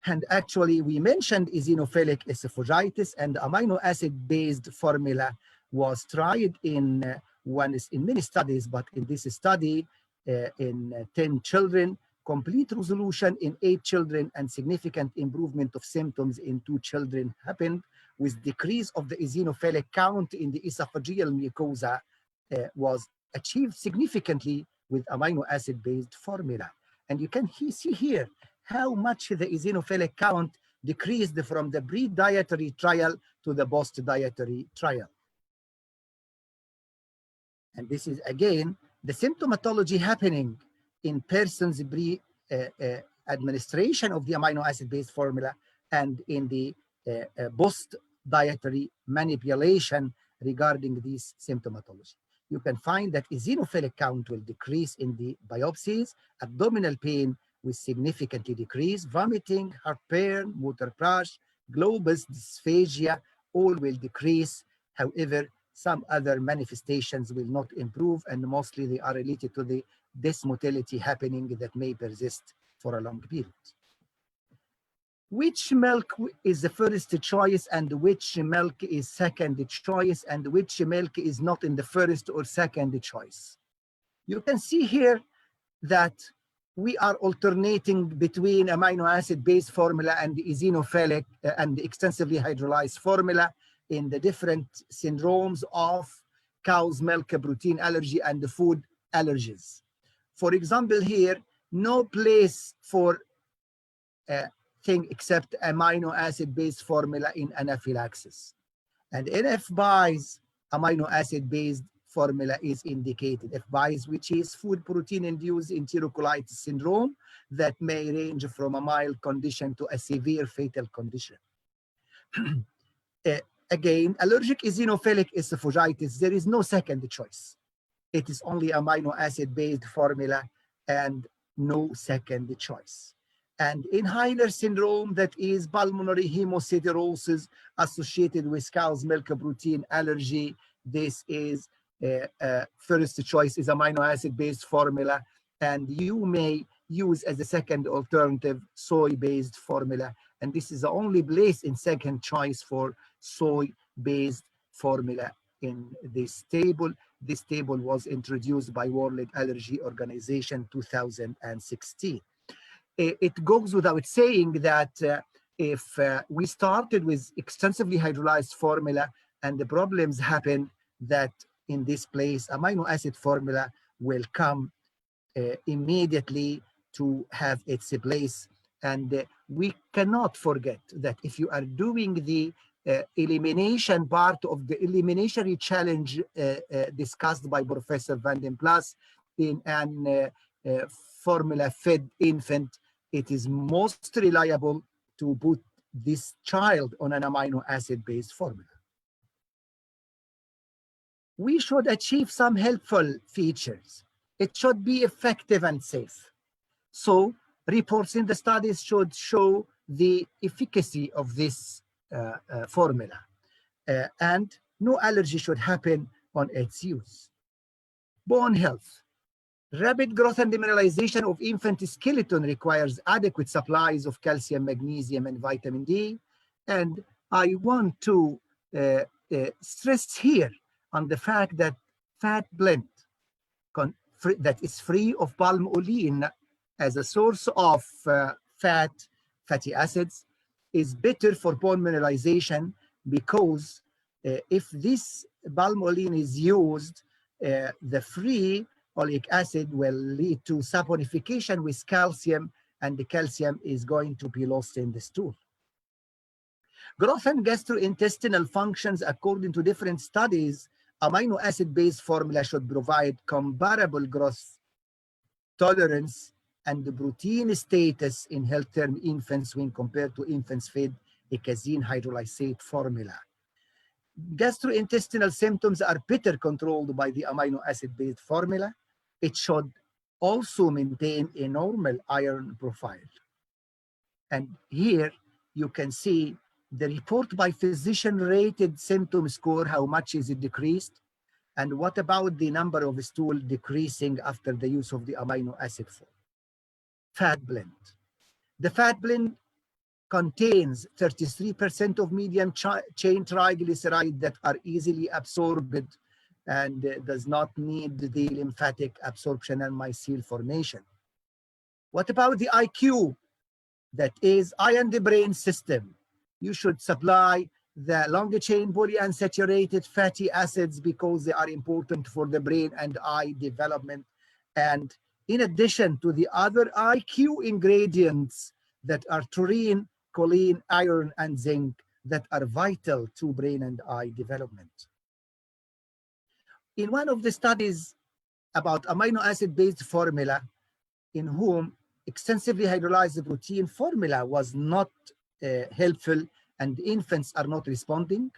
And actually, we mentioned eosinophilic esophagitis, and amino acid-based formula was tried in many studies, but in this study, in 10 children, complete resolution in 8 children, and significant improvement of symptoms in 2 children happened with decrease of the eosinophilic count in the esophageal mucosa was achieved significantly with amino acid-based formula. And you can see here how much the eosinophilic count decreased from the pre-dietary trial to the post-dietary trial. And this is, again, the symptomatology happening in persons pre-administration of the amino acid-based formula and in the post-dietary manipulation regarding this symptomatology. You can find that eosinophilic count will decrease in the biopsies, abdominal pain will significantly decrease, vomiting, heartburn, motor thrush, globus, dysphagia, all will decrease. However, some other manifestations will not improve, and mostly they are related to the dysmotility happening that may persist for a long period. Which milk is the first choice and which milk is second choice and which milk is not in the first or second choice? You can see here that we are alternating between amino acid-based formula and the eosinophilic and the extensively hydrolyzed formula in the different syndromes of cow's milk protein allergy and the food allergies. For example, here, no place for thing except amino acid-based formula in anaphylaxis. And NF-BIAS amino acid-based formula is indicated. F-BIAS, which is food protein-induced enterocolitis syndrome that may range from a mild condition to a severe fatal condition. Again, allergic eosinophilic esophagitis, there is no second choice. It is only amino acid-based formula and no second choice. And inhaler syndrome, that is pulmonary hemosiderosis associated with cow's milk protein allergy, this is first choice is amino acid-based formula, and you may use as a second alternative soy-based formula, and this is the only place in second choice for soy-based formula in this table. This table was introduced by World Allergy Organization 2016. It goes without saying that if we started with extensively hydrolyzed formula and the problems happen, that in this place amino acid formula will come immediately to have its place. And we cannot forget that if you are doing the elimination part of the eliminatory challenge discussed by Professor Van den Plas in an formula-fed infant, it is most reliable to put this child on an amino acid-based formula. We should achieve some helpful features. It should be effective and safe. So reports in the studies should show the efficacy of this formula, and no allergy should happen on its use. Bone health. Rapid growth and demineralization of infant skeleton requires adequate supplies of calcium, magnesium, and vitamin D. And I want to stress here on the fact that fat blend that is free of palm olein as a source of fatty acids is better for bone mineralization, because if this palm olein is used, the free oleic acid will lead to saponification with calcium, and the calcium is going to be lost in the stool. Growth and gastrointestinal functions, according to different studies, amino acid-based formula should provide comparable growth, tolerance, and the protein status in health-term infants when compared to infants fed a casein hydrolysate formula. Gastrointestinal symptoms are better controlled by the amino acid-based formula. It should also maintain a normal iron profile. And here you can see the report by physician rated symptom score, how much is it decreased, and what about the number of stool decreasing after the use of the amino acid form. Fat blend. The fat blend contains 33% of medium chain triglyceride that are easily absorbed and does not need the lymphatic absorption and micelle formation. What about the IQ? That is eye and the brain system. You should supply the long chain polyunsaturated fatty acids because they are important for the brain and eye development. And in addition to the other IQ ingredients that are taurine, choline, iron, and zinc that are vital to brain and eye development. In one of the studies about amino acid based formula in whom extensively hydrolyzed protein formula was not helpful and infants are not responding.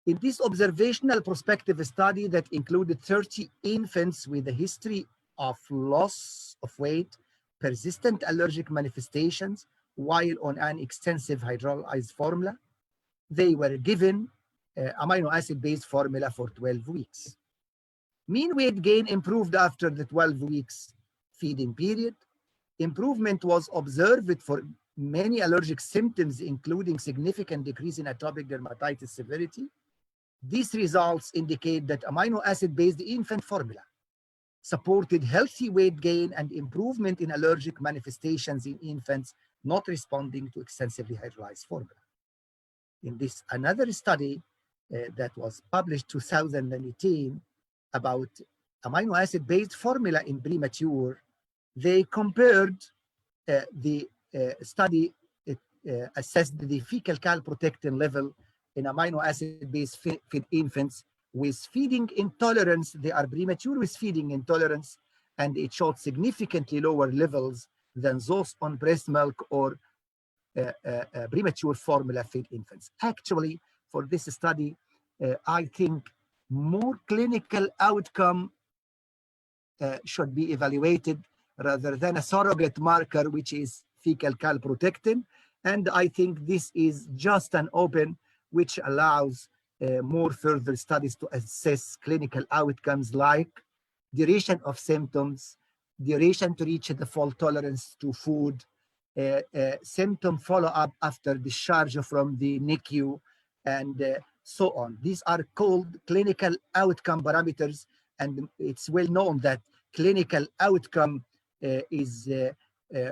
In this observational prospective study that included 30 infants with a history of loss of weight, persistent allergic manifestations while on an extensive hydrolyzed formula, they were given amino acid based formula for 12 weeks. Mean weight gain improved after the 12 weeks feeding period. Improvement was observed for many allergic symptoms, including significant decrease in atopic dermatitis severity. These results indicate that amino acid-based infant formula supported healthy weight gain and improvement in allergic manifestations in infants not responding to extensively hydrolyzed formula. In this another study that was published 2018 about amino acid-based formula in premature, they compared the study assessed the fecal calprotectin level in amino acid-based fed infants with feeding intolerance. They are premature with feeding intolerance, and it showed significantly lower levels than those on breast milk or premature formula fed infants. Actually, for this study, I think more clinical outcome should be evaluated rather than a surrogate marker, which is fecal calprotectin. And I think this is just an open, which allows more further studies to assess clinical outcomes like duration of symptoms, duration to reach the full tolerance to food, symptom follow-up after discharge from the NICU, and so on. These are called clinical outcome parameters, and it's well known that clinical outcome is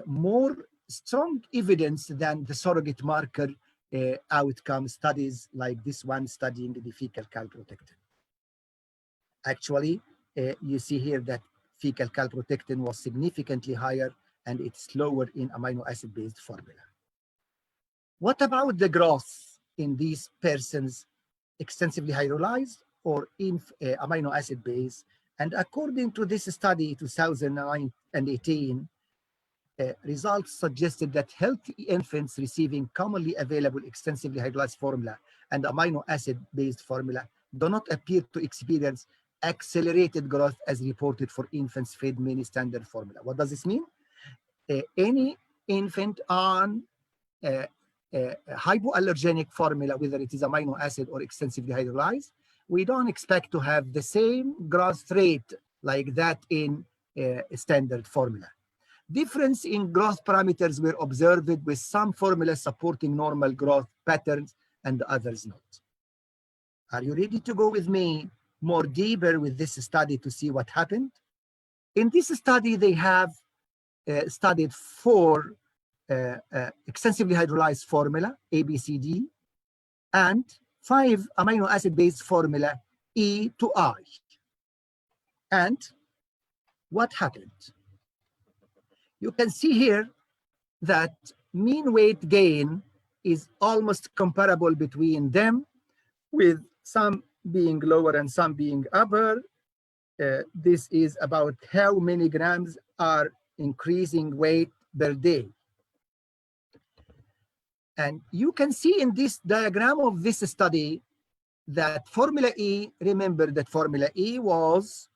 more strong evidence than the surrogate marker outcome studies like this one studying the fecal calprotectin. Actually, you see here that fecal calprotectin was significantly higher and it's lower in amino acid-based formula. What about the growth in these persons extensively hydrolyzed or in amino acid base? And according to this study, 2018, results suggested that healthy infants receiving commonly available extensively hydrolyzed formula and amino acid-based formula do not appear to experience accelerated growth as reported for infants fed many standard formula. What does this mean? Any infant on hypoallergenic formula, whether it is amino acid or extensively hydrolyzed, we don't expect to have the same growth rate like that in standard formula. Difference in growth parameters were observed with some formulas supporting normal growth patterns and others not. Are you ready to go with me more deeper with this study to see what happened? In this study, they have studied 4 extensively hydrolyzed formula, A, B, C, D, and 5 amino acid-based formula, E to I. And what happened? You can see here that mean weight gain is almost comparable between them, with some being lower and some being upper. This is about how many grams are increasing weight per day. And you can see in this diagram of this study that formula E, remember that formula E was,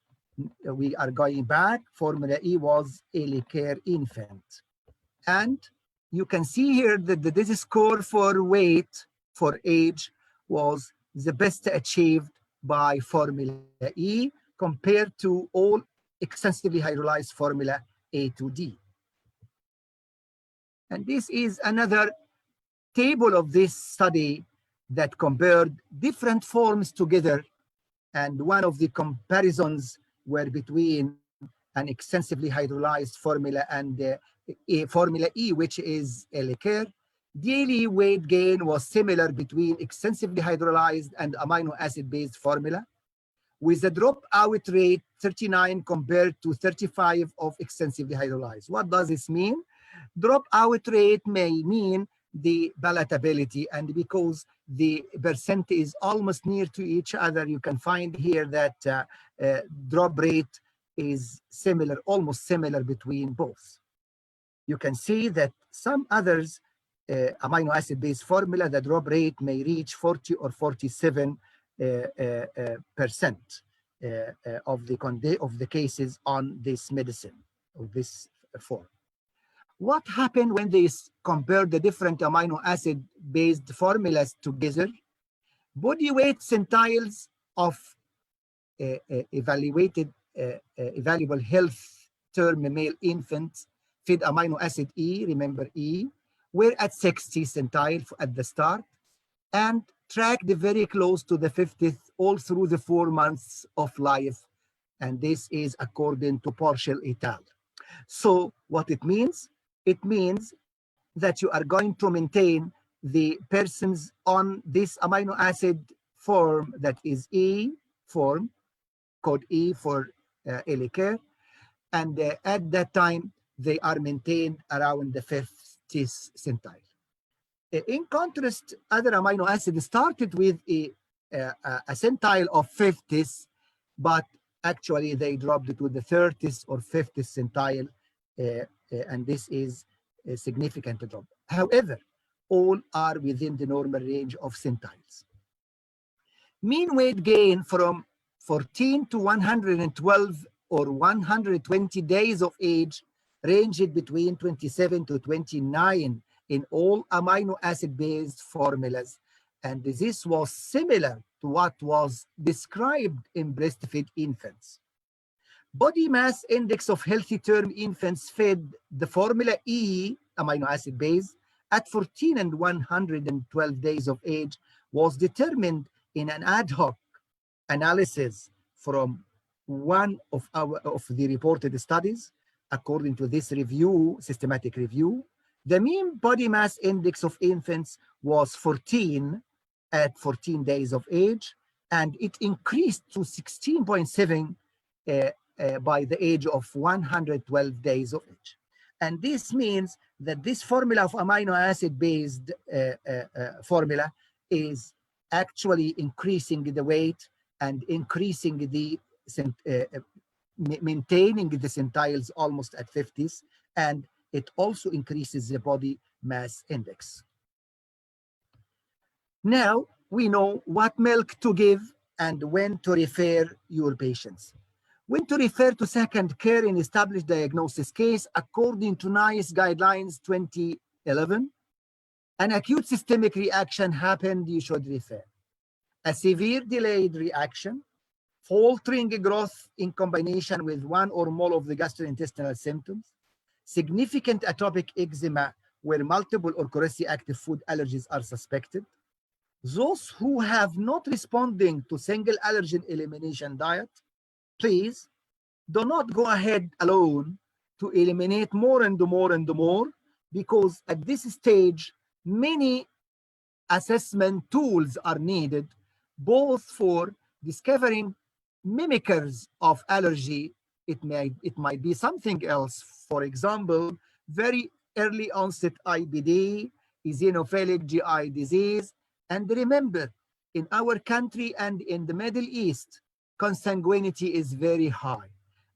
we are going back, formula E was Elicare infant. And you can see here that this score for weight, for age, was the best achieved by formula E compared to all extensively hydrolyzed formula A to D. And this is another table of this study that compared different forms together. And one of the comparisons were between an extensively hydrolyzed formula and formula E, which is Elicare. Daily weight gain was similar between extensively hydrolyzed and amino acid-based formula, with a dropout rate 39 compared to 35 of extensively hydrolyzed. What does this mean? Dropout rate may mean the palatability, and because the percent is almost near to each other, you can find here that drop rate is similar, almost similar between both. You can see that some others amino acid-based formula, the drop rate may reach 40 or 47% of the cases on this medicine, of this form. What happened when they compared the different amino acid-based formulas together? Body weight centiles of evaluable health term male infants fed amino acid E, remember E, were at 60 centile at the start and tracked very close to the 50th all through the 4 months of life. And this is according to Portien et al. So what it means that you are going to maintain the persons on this amino acid form that is E form, code E for Elicare, and at that time they are maintained around the 50th centile. In contrast, other amino acids started with a centile of 50th, but actually they dropped to the 30th or 50th centile, and this is a significant drop. However, all are within the normal range of centiles. Mean weight gain from 14 to 112 or 120 days of age ranged between 27 to 29 in all amino acid-based formulas, and this was similar to what was described in breastfed infants. Body mass index of healthy term infants fed the formula E, amino acid base, at 14 and 112 days of age was determined in an ad hoc analysis from one of the reported studies. According to this review, systematic review, the mean body mass index of infants was 14 at 14 days of age, and it increased to 16.7 by the age of 112 days of age. And this means that this formula of amino acid based formula is actually increasing the weight and increasing the maintaining the centiles almost at 50s, and it also increases the body mass index. Now we know what milk to give and when to refer your patients. When to refer to second care in established diagnosis case according to NICE guidelines 2011. An acute systemic reaction happened, you should refer. A severe delayed reaction, faltering growth in combination with one or more of the gastrointestinal symptoms, significant atopic eczema where multiple or cross-reactive food allergies are suspected. Those who have not responding to single allergen elimination diet, please do not go ahead alone to eliminate more and more and more, because at this stage, many assessment tools are needed, both for discovering mimickers of allergy. It might be something else. For example, very early onset IBD, eosinophilic GI disease. And remember, in our country and in the Middle East, consanguinity is very high.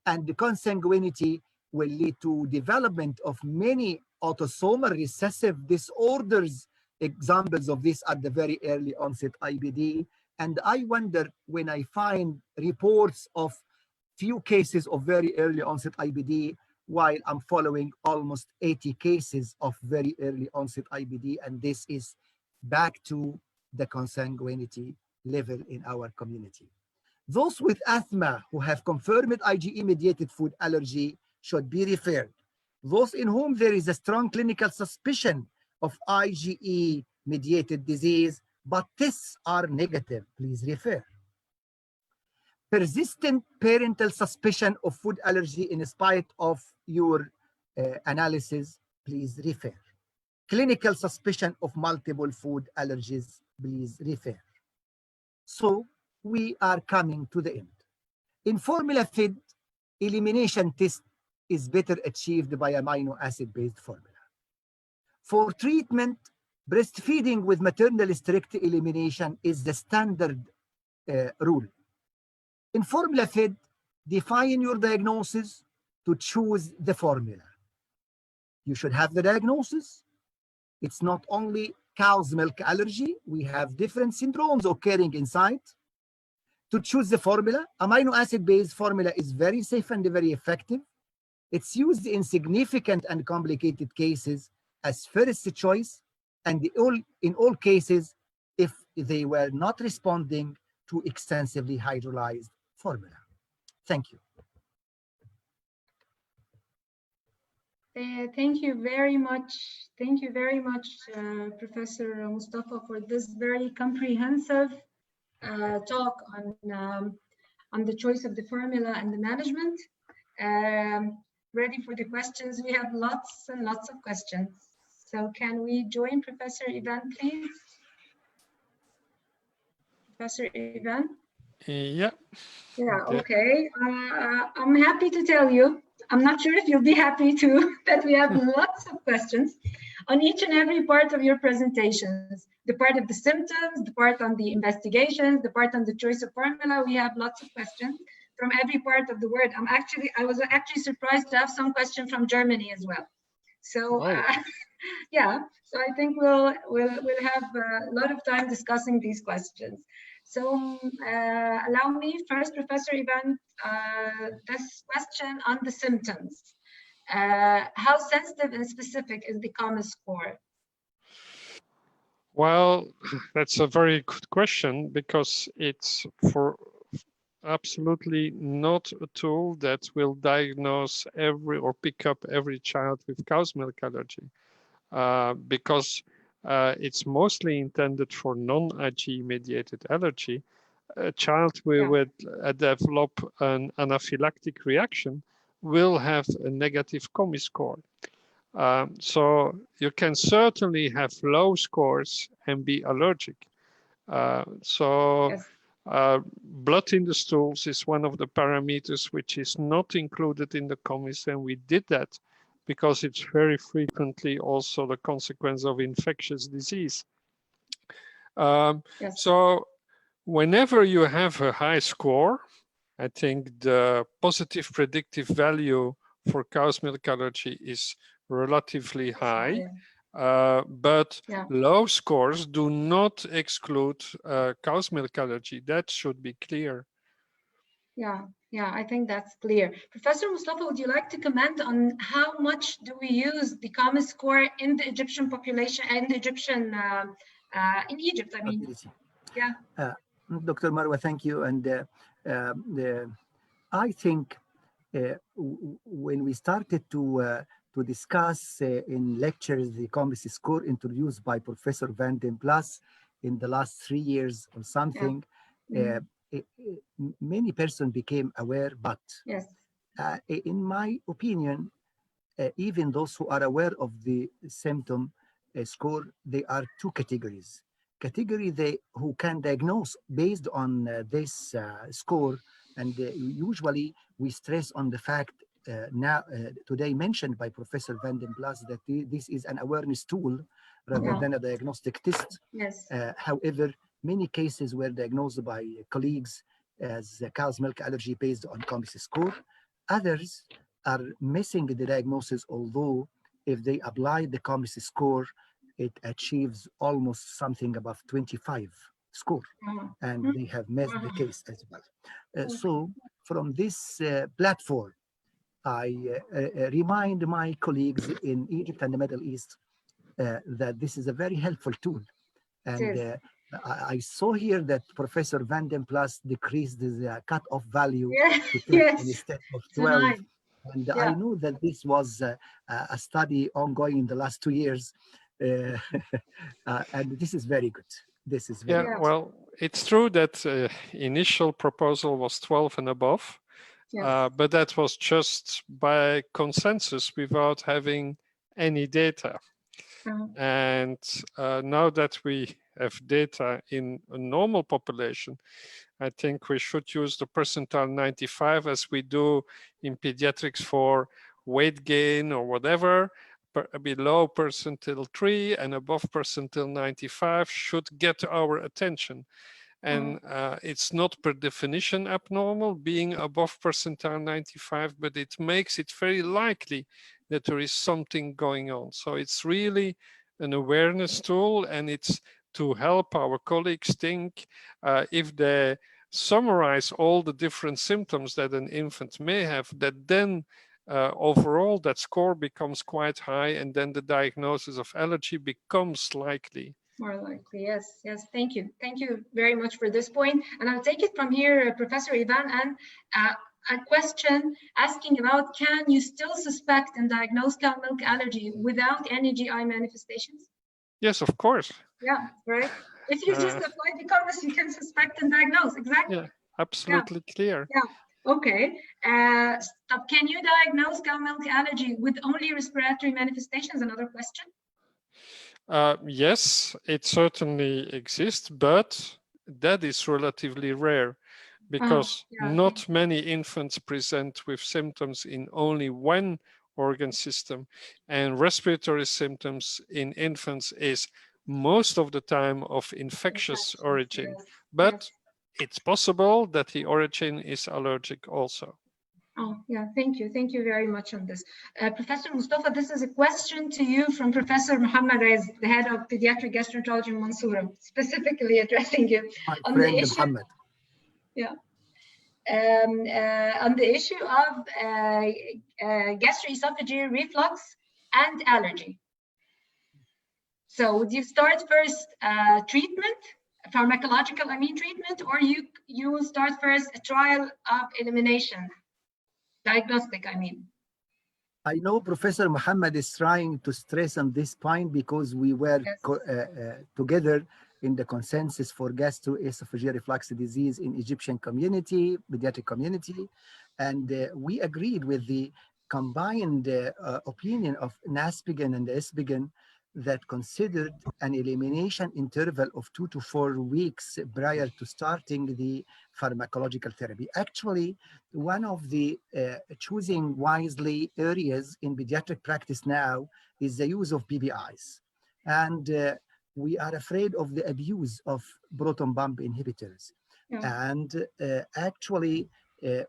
And the consanguinity will lead to development of many autosomal recessive disorders. Examples of this at the very early onset IBD. And I wonder when I find reports of few cases of very early onset IBD, while I'm following almost 80 cases of very early onset IBD, and this is back to the consanguinity level in our community. Those with asthma who have confirmed IgE-mediated food allergy should be referred. Those in whom there is a strong clinical suspicion of IgE-mediated disease, but tests are negative, please refer. Persistent parental suspicion of food allergy in spite of your analysis, please refer. Clinical suspicion of multiple food allergies, please refer. So we are coming to the end. In formula fed, elimination test is better achieved by amino acid-based formula. For treatment, breastfeeding with maternal strict elimination is the standard rule. In formula fed, define your diagnosis to choose the formula. You should have the diagnosis. It's not only cow's milk allergy. We have different syndromes occurring inside. To choose the formula, amino acid-based formula is very safe and very effective. It's used in significant and complicated cases as first choice, and in all cases, if they were not responding to extensively hydrolyzed formula. Thank you. Thank you very much. Thank you very much, Professor Mustafa, for this very comprehensive talk on the choice of the formula and the management. Ready for the questions? We have lots and lots of questions. So can we join Professor Ivan, please? Professor Ivan? Yeah. Yeah, okay. I'm happy to tell you, I'm not sure if you'll be happy to, that we have lots of questions on each and every part of your presentations. The part of the symptoms, the part on the investigations, the part on the choice of formula. We have lots of questions from every part of the world. I was actually surprised to have some questions from Germany as well. So yeah, so I think we'll have a lot of time discussing these questions. So allow me first, Professor Ivan, this question on the symptoms. How sensitive and specific is the COMIS score? Well, that's a very good question, because it's for absolutely not a tool that will diagnose every or pick up every child with cow's milk allergy, because it's mostly intended for non-Ige mediated allergy. A child would develop an anaphylactic reaction will have a negative COMIS score. So you can certainly have low scores and be allergic. Blood in the stools is one of the parameters which is not included in the COMIS, and we did that because it's very frequently also the consequence of infectious disease. So whenever you have a high score, I think the positive predictive value for cow's milk allergy is relatively high, but low scores do not exclude cow's milk allergy. That should be clear. Yeah, I think that's clear. Professor Mustafa, would you like to comment on how much do we use the COMIS score in the Egyptian population and the Egyptian, in Egypt, I mean? Yeah. Dr. Marwa, thank you. And I think when we started to discuss in lectures the COMIS score introduced by Professor Van den Plas in the last 3 years or something, many persons became aware, but in my opinion, even those who are aware of the symptom score, there are two categories. Category who can diagnose based on this score, and usually we stress on the fact today mentioned by Professor Van den Plas that this is an awareness tool rather than a diagnostic test. However, many cases were diagnosed by colleagues as cow's milk allergy based on COMIS score. Others are missing the diagnosis, although if they apply the COMIS score, it achieves almost something above 25 score, and they have missed the case as well. So from this platform, I remind my colleagues in Egypt and the Middle East that this is a very helpful tool. And I saw here that Professor Van den Plas decreased the cutoff value to 10 instead of 12. And I know that this was a study ongoing in the last 2 years. And this is very good. This is very good. Well, it's true that initial proposal was 12 and above, but that was just by consensus without having any data. And now that we have data in a normal population, I think we should use the percentile 95 as we do in pediatrics for weight gain or whatever. Below percentile 3 and above percentile 95 should get our attention. And it's not per definition abnormal being above percentile 95, but it makes it very likely that there is something going on. So it's really an awareness tool, and it's to help our colleagues think if they summarize all the different symptoms that an infant may have, that then overall that score becomes quite high, and then the diagnosis of allergy becomes likely. More likely, yes, yes. Thank you. Thank you very much for this point. And I'll take it from here, Professor Ivan, and a question asking about, can you still suspect and diagnose cow milk allergy without any GI manifestations? Yes, of course. Yeah, right. If you just apply the comments, you can suspect and diagnose, exactly. Yeah, absolutely clear. Yeah, okay. Can you diagnose cow milk allergy with only respiratory manifestations? Another question. Yes, it certainly exists, but that is relatively rare because not many infants present with symptoms in only one organ system, and respiratory symptoms in infants is most of the time of infectious origin, but it's possible that the origin is allergic also. Oh, yeah, thank you. Thank you very much on this. Professor Mustafa, this is a question to you from Professor Muhammad Rez, the head of pediatric gastroenterology in Mansoura, specifically addressing you on the issue. Muhammad. Yeah. On the issue of gastroesophageal reflux and allergy. So would you start first treatment, pharmacological treatment, or you will start first a trial of elimination? Diagnostic, I know Professor Muhammad is trying to stress on this point because we were together in the consensus for gastroesophageal reflux disease in Egyptian community, pediatric community, and we agreed with the combined opinion of Naspigen and Espigen that considered an elimination interval of 2 to 4 weeks prior to starting the pharmacological therapy. Actually, one of the choosing wisely areas in pediatric practice now is the use of PPIs. And we are afraid of the abuse of proton pump inhibitors. Yeah. And actually,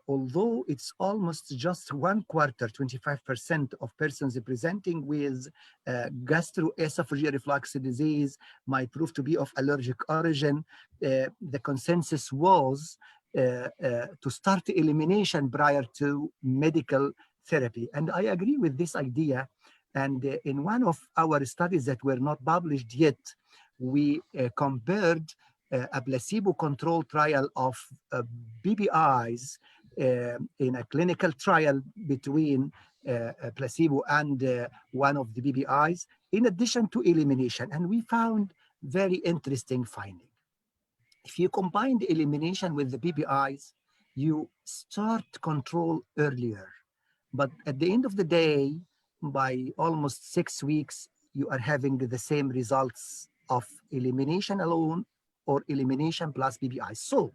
although it's almost just 1/4, 25% of persons presenting with gastroesophageal reflux disease might prove to be of allergic origin, the consensus was to start elimination prior to medical therapy. And I agree with this idea. And in one of our studies that were not published yet, we compared a placebo-controlled trial of PPIs in a clinical trial between a placebo and one of the PPIs, in addition to elimination. And we found very interesting finding. If you combine the elimination with the PPIs, you start control earlier. But at the end of the day, by almost 6 weeks, you are having the same results of elimination alone or elimination plus PPI. So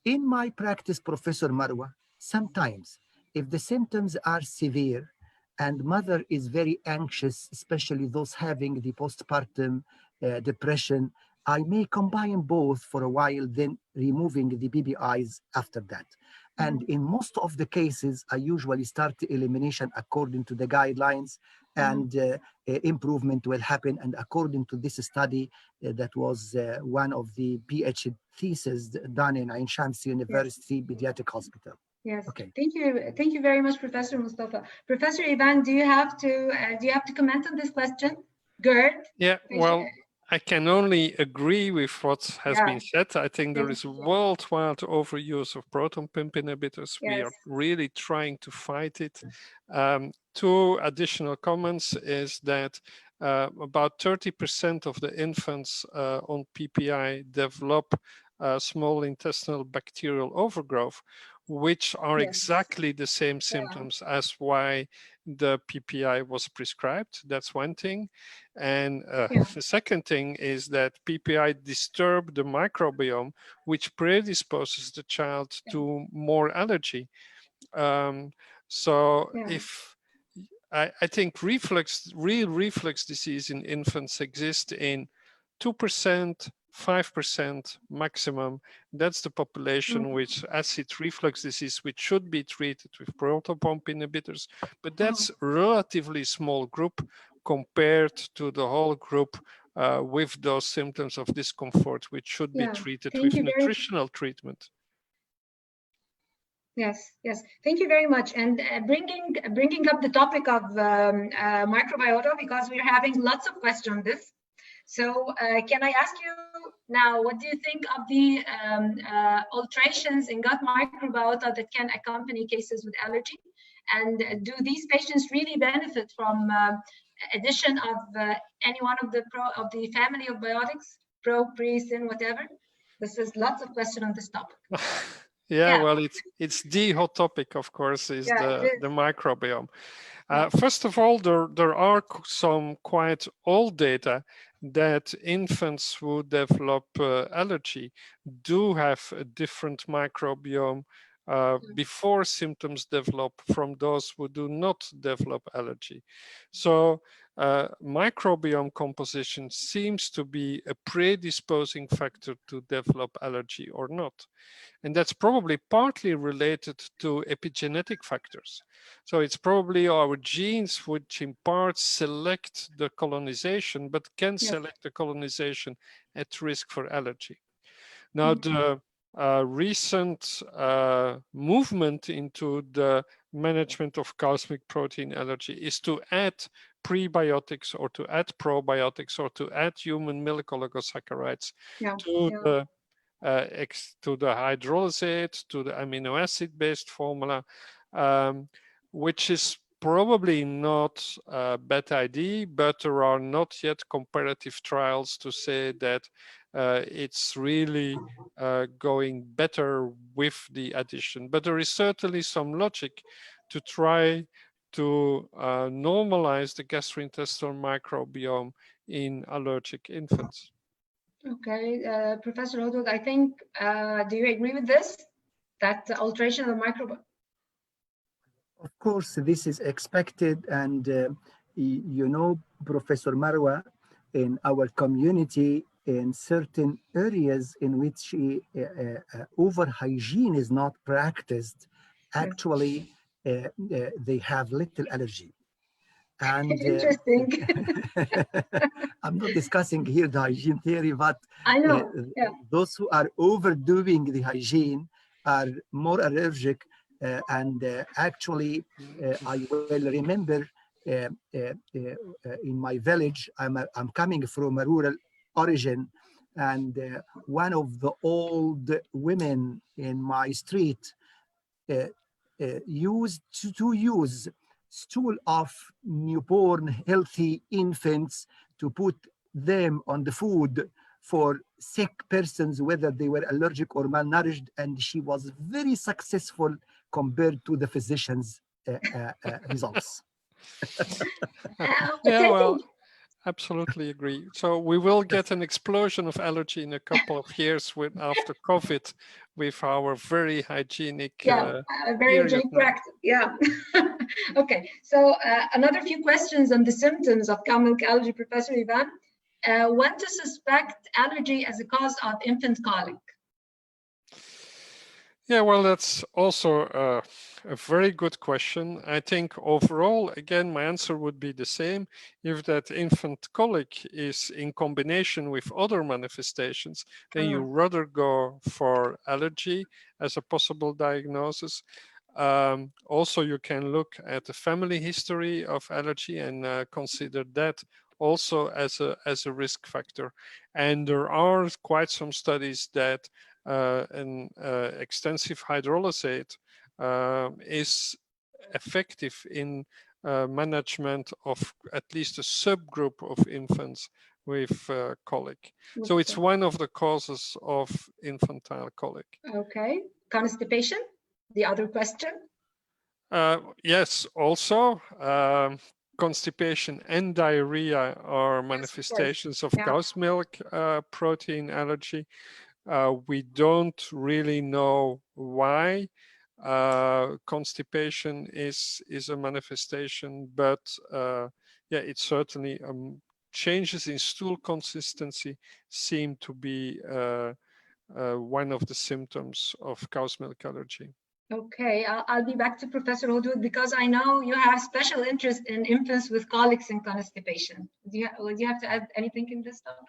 in my practice, Professor Marwa, sometimes if the symptoms are severe and mother is very anxious, especially those having the postpartum depression, I may combine both for a while, then removing the PPIs after that. And in most of the cases, I usually start the elimination according to the guidelines, and improvement will happen. And according to this study, that was one of the PhD theses done in Ain Shams University Pediatric Hospital. Yes. Okay. Thank you very much, Professor Mustafa. Professor Ivan, do you have to comment on this question? Gerd? Yeah. Well, I can only agree with what has been said. I think there is worldwide overuse of proton pump inhibitors. We are really trying to fight it. 2 additional comments is that about 30% of the infants on PPI develop small intestinal bacterial overgrowth, which are Yes. exactly the same symptoms as why the PPI was prescribed. That's one thing. And the second thing is that PPI disturb the microbiome, which predisposes the child to more allergy. So if I think real reflux disease in infants exists in 2%, 5% maximum. That's the population which acid reflux disease, which should be treated with proton pump inhibitors. But that's a relatively small group compared to the whole group with those symptoms of discomfort, which should be treated with nutritional treatment. Yes, yes. Thank you very much. And bringing up the topic of microbiota, because we're having lots of questions on this. So can I ask you now, what do you think of the alterations in gut microbiota that can accompany cases with allergy? And do these patients really benefit from addition of any one of the family of biotics, pro, pre, syn, whatever? This is lots of questions on this topic. Well, it's the hot topic, of course, is the microbiome. First of all, there are some quite old data that infants who develop allergy do have a different microbiome before symptoms develop from those who do not develop allergy. So microbiome composition seems to be a predisposing factor to develop allergy or not. And that's probably partly related to epigenetic factors. So it's probably our genes which in part select the colonization, but can select the colonization at risk for allergy. Now, the recent movement into the management of cosmic protein allergy is to add prebiotics or to add probiotics or to add human milk oligosaccharides to the hydrolysate, to the amino acid-based formula, which is probably not a bad idea, but there are not yet comparative trials to say that it's really going better with the addition. But there is certainly some logic to try to normalize the gastrointestinal microbiome in allergic infants. Okay, Professor Hodwood, I think, do you agree with this? That alteration of the microbiome? Of course, this is expected. And, you know, Professor Marwa, in our community, in certain areas in which over-hygiene is not practiced, actually, they have little allergy. And interesting. I'm not discussing here the hygiene theory, but I know those who are overdoing the hygiene are more allergic. Actually, I will remember in my village, I'm coming from a rural origin, and one of the old women in my street used to use stool of newborn healthy infants to put them on the food for sick persons, whether they were allergic or malnourished, and she was very successful compared to the physician's results. Well, absolutely agree. So we will get an explosion of allergy in a couple of years after COVID with our very hygienic very hygienic practice. Okay, so another few questions on the symptoms of cow milk allergy, Professor Ivan. When to suspect allergy as a cause of infant colic? Well, that's also a very good question. I think overall, again, my answer would be the same. If that infant colic is in combination with other manifestations, then you rather go for allergy as a possible diagnosis. Also, you can look at the family history of allergy and consider that also as a risk factor. And there are quite some studies that an extensive hydrolysate is effective in management of at least a subgroup of infants with colic. So it's one of the causes of infantile colic. Okay, constipation? the other question? Yes, also constipation and diarrhea are manifestations of cow's milk protein allergy. We don't really know why constipation is a manifestation, but yeah, it certainly changes in stool consistency seem to be one of the symptoms of cow's milk allergy. Okay, I'll be back to Professor Hudud because I know you have special interest in infants with colics and constipation. Do you have to add anything in this topic?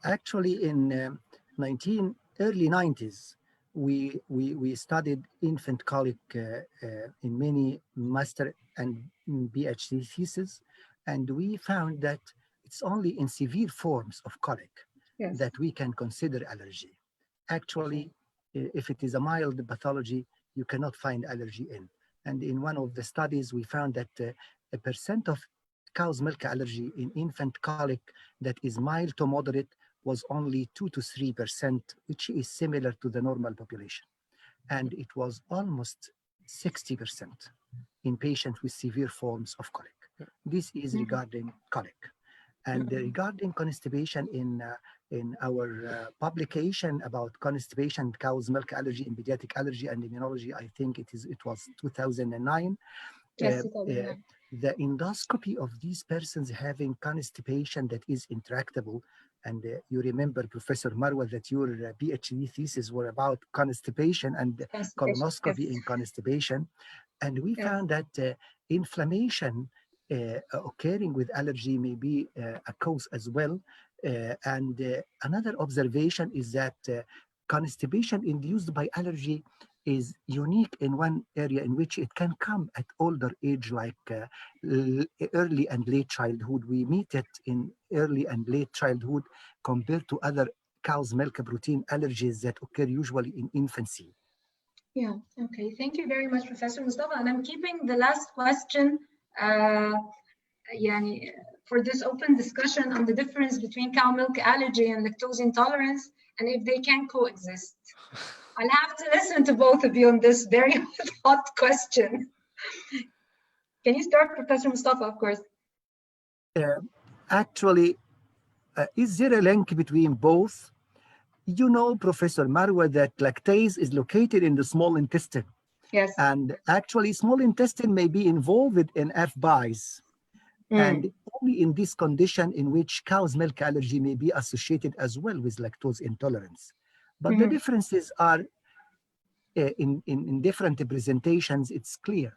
Actually, in early 90s, we studied infant colic in many master and PhD theses, and we found that it's only in severe forms of colic that we can consider allergy. Actually, if it is a mild pathology, you cannot find allergy in. And in one of the studies, we found that a percent of cow's milk allergy in infant colic that is mild to moderate was only 2 to 3%, which is similar to the normal population. And it was almost 60% in patients with severe forms of colic. This is regarding colic. And regarding constipation, in our publication about constipation, cow's milk allergy in pediatric allergy and immunology, I think it was 2009. Yes, the endoscopy of these persons having constipation that is intractable, and you remember, Professor Marwa, that your PhD thesis were about constipation and colonoscopy in constipation, and we found that inflammation occurring with allergy may be a cause as well. And another observation is that constipation induced by allergy is unique in one area in which it can come at older age, like early and late childhood. We meet it in early and late childhood compared to other cow's milk protein allergies that occur usually in infancy. Yeah, okay. Thank you very much, Professor Mustafa. And I'm keeping the last question for this open discussion on the difference between cow milk allergy and lactose intolerance, and if they can coexist. I'll have to listen to both of you on this very hot question. Can you start, Professor Mustafa, of course? Actually, is there a link between both? You know, Professor Marwa, that lactase is located in the small intestine. Yes. And actually, small intestine may be involved in FBIs. And only in this condition in which cow's milk allergy may be associated as well with lactose intolerance. But the differences are in different presentations, it's clear.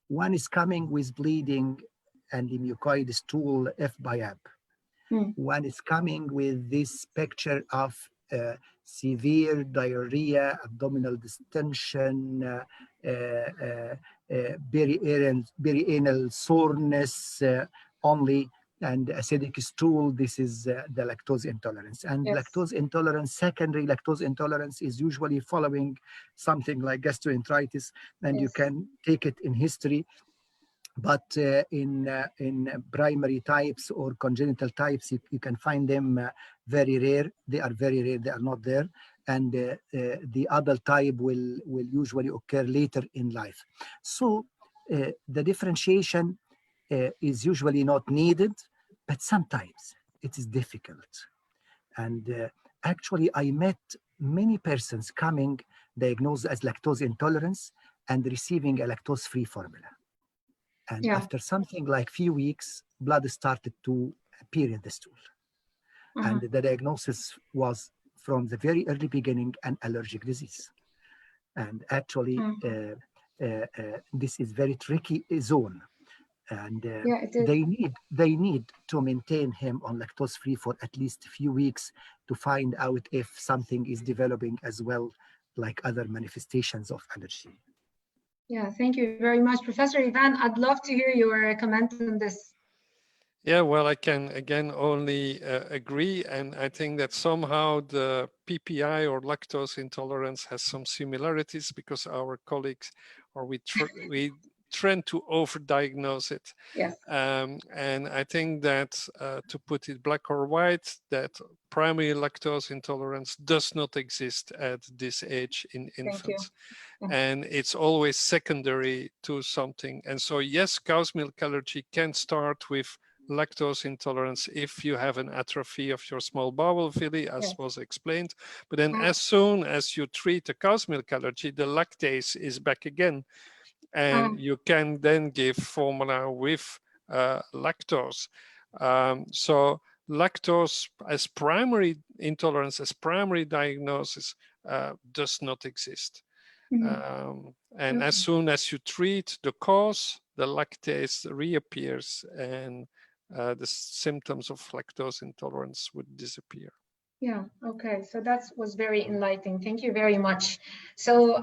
One is coming with bleeding and the mucoid stool FBIAB. One is coming with this picture of severe diarrhea, abdominal distension, perianal soreness only, and acidic stool. This is the lactose intolerance. And lactose intolerance, secondary lactose intolerance, is usually following something like gastroenteritis, and you can take it in history. But in primary types or congenital types, you can find them very rare. They are very rare. They are not there. And the adult type will usually occur later in life. So the differentiation is usually not needed, but sometimes it is difficult. And actually, I met many persons coming diagnosed as lactose intolerance and receiving a lactose-free formula. And after something like few weeks, blood started to appear in the stool. And the diagnosis was from the very early beginning an allergic disease. And actually, this is very tricky zone. And they need to maintain him on lactose-free for at least a few weeks to find out if something is developing as well, like other manifestations of allergy. Yeah, thank you very much. Professor Ivan, I'd love to hear your comment on this. Yeah, well, I can again only agree. And I think that somehow the PPI or lactose intolerance has some similarities because our colleagues, or we trend to overdiagnose it. Yes. And I think that to put it black or white, that primary lactose intolerance does not exist at this age in infants. And it's always secondary to something. And so yes, cow's milk allergy can start with lactose intolerance if you have an atrophy of your small bowel villi, as was explained. But then as soon as you treat a cow's milk allergy, the lactase is back again. And you can then give formula with lactose. So lactose as primary intolerance, as primary diagnosis, does not exist. And as soon as you treat the cause, the lactase reappears and the symptoms of lactose intolerance would disappear. Yeah, okay, so that was very enlightening. Thank you very much. So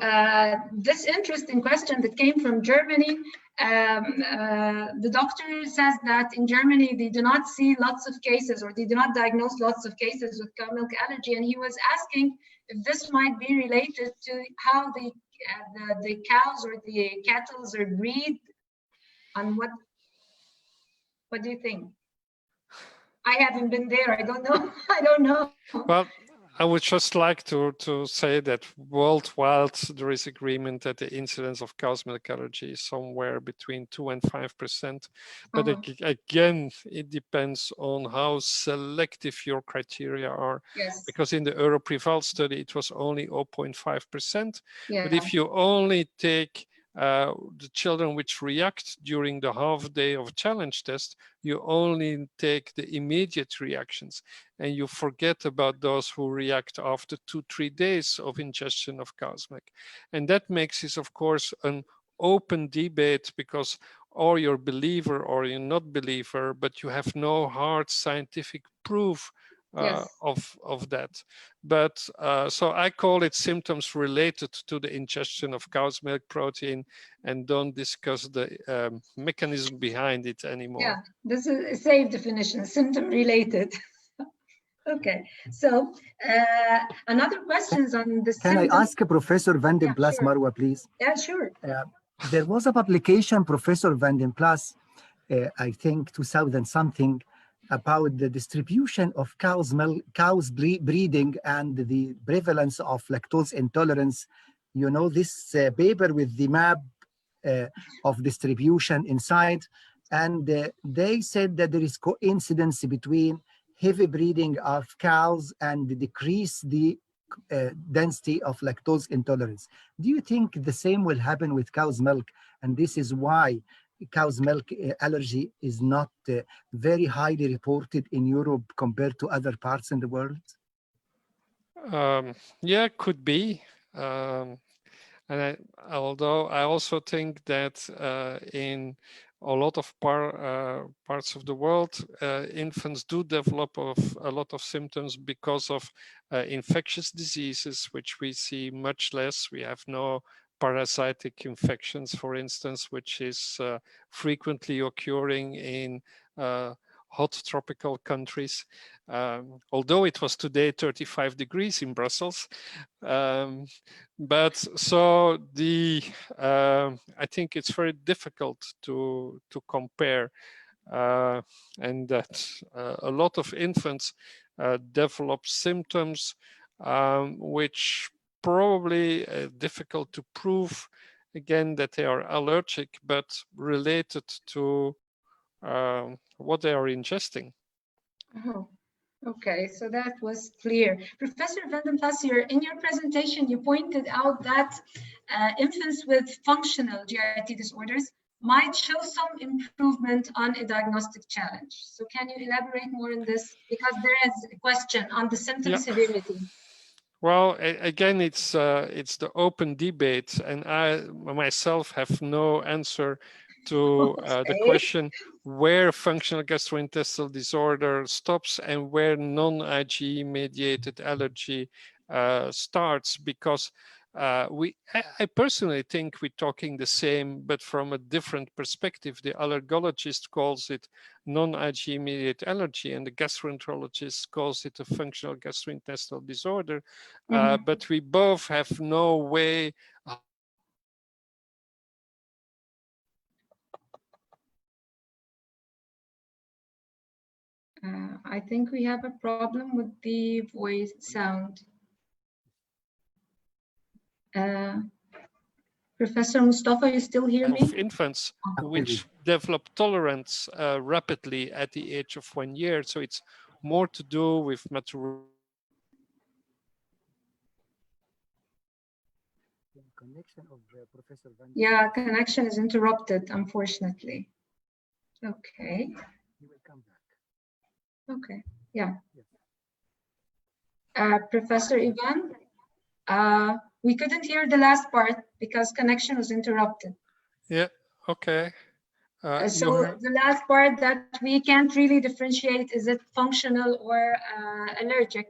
this interesting question that came from Germany, the doctor says that in Germany, they do not see lots of cases, or they do not diagnose lots of cases with cow milk allergy. And he was asking if this might be related to how the cows or the cattle are bred, and what do you think? I haven't been there. I don't know. I don't know. Well, I would just like to say that worldwide there is agreement that the incidence of cow's milk allergy is somewhere between 2 and 5%. But again, it depends on how selective your criteria are. Yes. Because in the Europreval study, it was only 0.5%. Yeah. But if you only take the children which react during the half day of challenge test, you only take the immediate reactions and you forget about those who react after 2-3 days of ingestion of cow's milk. And that makes it, of course, an open debate, because or you're a believer or you're not believer, but you have no hard scientific proof of that. But so I call it symptoms related to the ingestion of cow's milk protein, and don't discuss the mechanism behind it anymore. Yeah, this is a safe definition, symptom related. Okay, so another questions on the Can I ask Professor Van den Plas, sure. Marwa, please? Yeah, sure. There was a publication, Professor Van den Plas, I think 2000 something, about the distribution of cows breeding and the prevalence of lactose intolerance. You know, this paper with the map of distribution inside, and they said that there is coincidence between heavy breeding of cows and decrease the density of lactose intolerance. Do you think the same will happen with cow's milk? And this is why cow's milk allergy is not very highly reported in Europe compared to other parts in the world? Yeah, could be. And although I also think that in a lot of parts of the world, infants do develop a lot of symptoms because of infectious diseases, which we see much less. We have no parasitic infections, for instance, which is frequently occurring in hot tropical countries. Although it was today 35 degrees in Brussels. But so I think it's very difficult to compare, and that a lot of infants develop symptoms which probably difficult to prove again that they are allergic, but related to what they are ingesting. Okay, so that was clear. Professor Van den Plas, in your presentation, you pointed out that infants with functional GIT disorders might show some improvement on a diagnostic challenge. So can you elaborate more on this? Because there is a question on the symptom severity. Well, again, it's the open debate, and I myself have no answer to the question where functional gastrointestinal disorder stops and where non-Ige mediated allergy starts, because I personally think we're talking the same, but from a different perspective. The allergologist calls it non-Ige mediated allergy, and the gastroenterologist calls it a functional gastrointestinal disorder. But we both have no way I think we have a problem with the voice sound. Professor Mustafa, you still hear me? Of infants which develop tolerance rapidly at the age of 1 year. So it's more to do with maturation. Connection of Professor Van. Yeah, connection is interrupted, unfortunately. Okay. He will come back. Okay. Yeah. Yes. Professor Ivan, we couldn't hear the last part because connection was interrupted. Yeah. Okay. So the last part that we can't really differentiate, is it functional or allergic?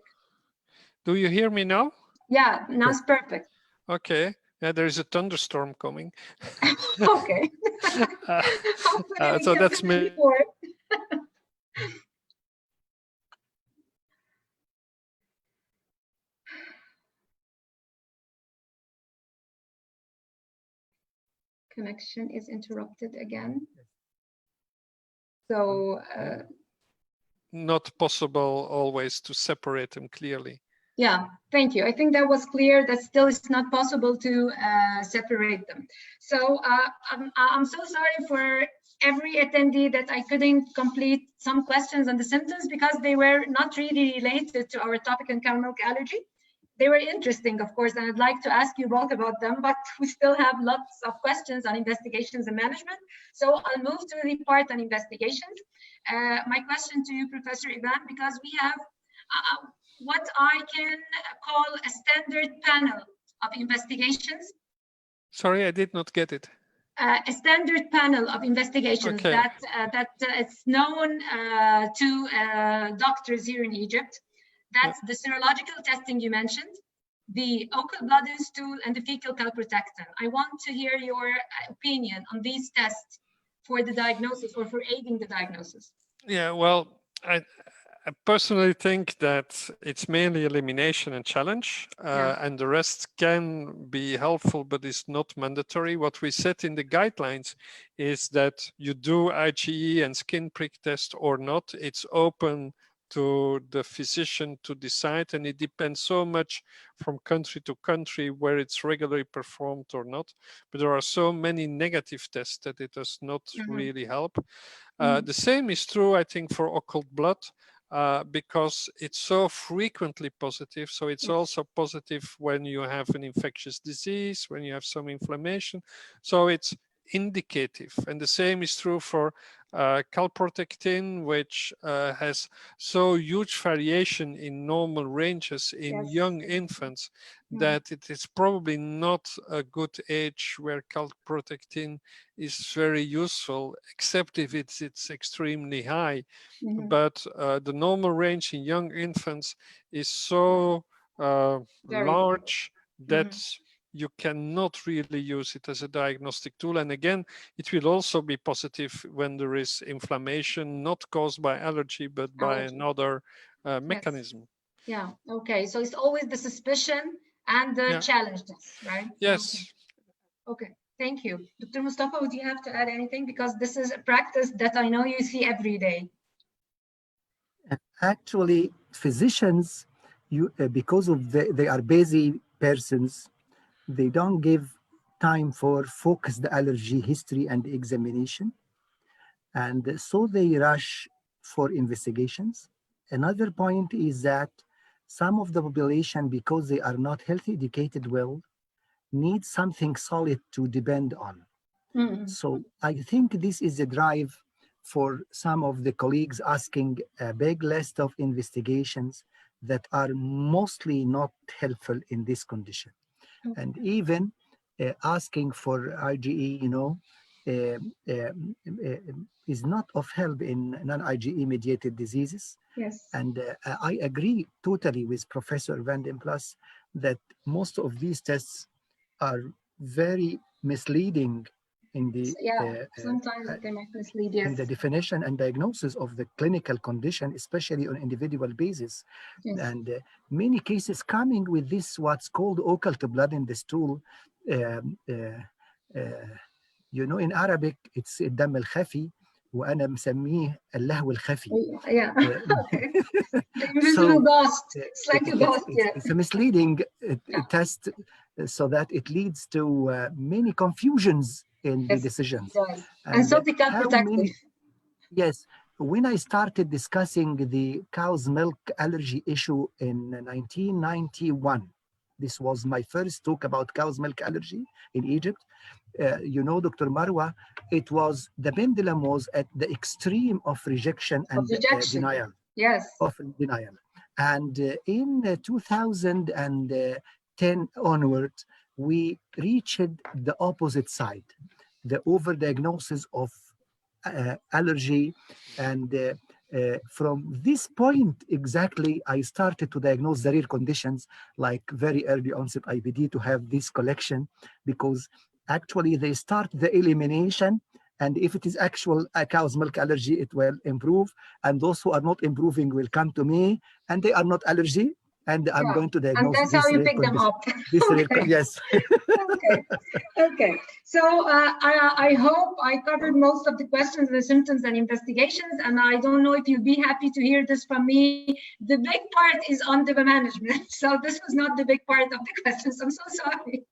Do you hear me now? Yeah, now it's perfect. Okay. Yeah, there is a thunderstorm coming. Okay. So that's me. Connection is interrupted again. So not possible always to separate them clearly. Yeah, thank you. I think that was clear that still it's not possible to separate them. So I'm so sorry for every attendee that I couldn't complete some questions on the symptoms because they were not really related to our topic on cow milk allergy. They were interesting, of course, and I'd like to ask you both about them, but we still have lots of questions on investigations and management. So I'll move to the part on investigations. My question to you, Professor Ivan, because we have what I can call a standard panel of investigations. Sorry, I did not get it. A standard panel of investigations that it's known to doctors here in Egypt. That's the serological testing you mentioned, the occult blood and stool, and the fecal calprotectin. I want to hear your opinion on these tests for the diagnosis or for aiding the diagnosis. Yeah, well, I personally think that it's mainly elimination and challenge, and the rest can be helpful, but it's not mandatory. What we said in the guidelines is that you do IgE and skin prick test or not. It's open to the physician to decide, and it depends so much from country to country where it's regularly performed or not. But there are so many negative tests that it does not really help. The same is true, I think, for occult blood. Because it's so frequently positive. So it's also positive when you have an infectious disease, when you have some inflammation. So it's indicative. And the same is true for calprotectin, which has so huge variation in normal ranges in young infants that it is probably not a good age where calprotectin is very useful, except if it's extremely high. But the normal range in young infants is so large that you cannot really use it as a diagnostic tool. And again, it will also be positive when there is inflammation, not caused by allergy, but by another mechanism. Yeah, okay. So it's always the suspicion and the challenge test, right? Yes. Okay, thank you. Dr. Mustafa, would you have to add anything? Because this is a practice that I know you see every day. Actually, physicians, because of they are busy persons, they don't give time for focused allergy history and examination. And so they rush for investigations. Another point is that some of the population, because they are not health educated well, need something solid to depend on. So I think this is a drive for some of the colleagues asking a big list of investigations that are mostly not helpful in this condition. And even asking for IgE, is not of help in non-IgE mediated diseases. And I agree totally with Professor Van den Plas that most of these tests are very misleading in the sometimes they might mislead, in the definition and diagnosis of the clinical condition, especially on individual basis. And many cases coming with this what's called occult blood in the stool. In Arabic it's dam al-khafi, وأنا مسميه اللهو الخفي. Yeah. Okay. The invisible ghost. It's like a ghost. Yeah. It's a misleading test, so that it leads to many confusions in the decisions. Yes. And salty cat protective. Yes. When I started discussing the cow's milk allergy issue in 1991, this was my first talk about cow's milk allergy in Egypt. You know, Dr. Marwa, it was, the pendulum was at the extreme of rejection and denial. Yes. Of denial. And in 2010 onward, we reached the opposite side, the overdiagnosis of allergy. And from this point exactly, I started to diagnose the rare conditions like very early onset IBD to have this collection, because actually they start the elimination, and if it is actual cow's milk allergy, it will improve, and those who are not improving will come to me, and they are not allergy, and I'm going to diagnose. And that's how you pick them up. Yes. Okay. So I hope I covered most of the questions, the symptoms and investigations, and I don't know if you'll be happy to hear this from me. The big part is on the management, so this was not the big part of the questions. I'm so sorry.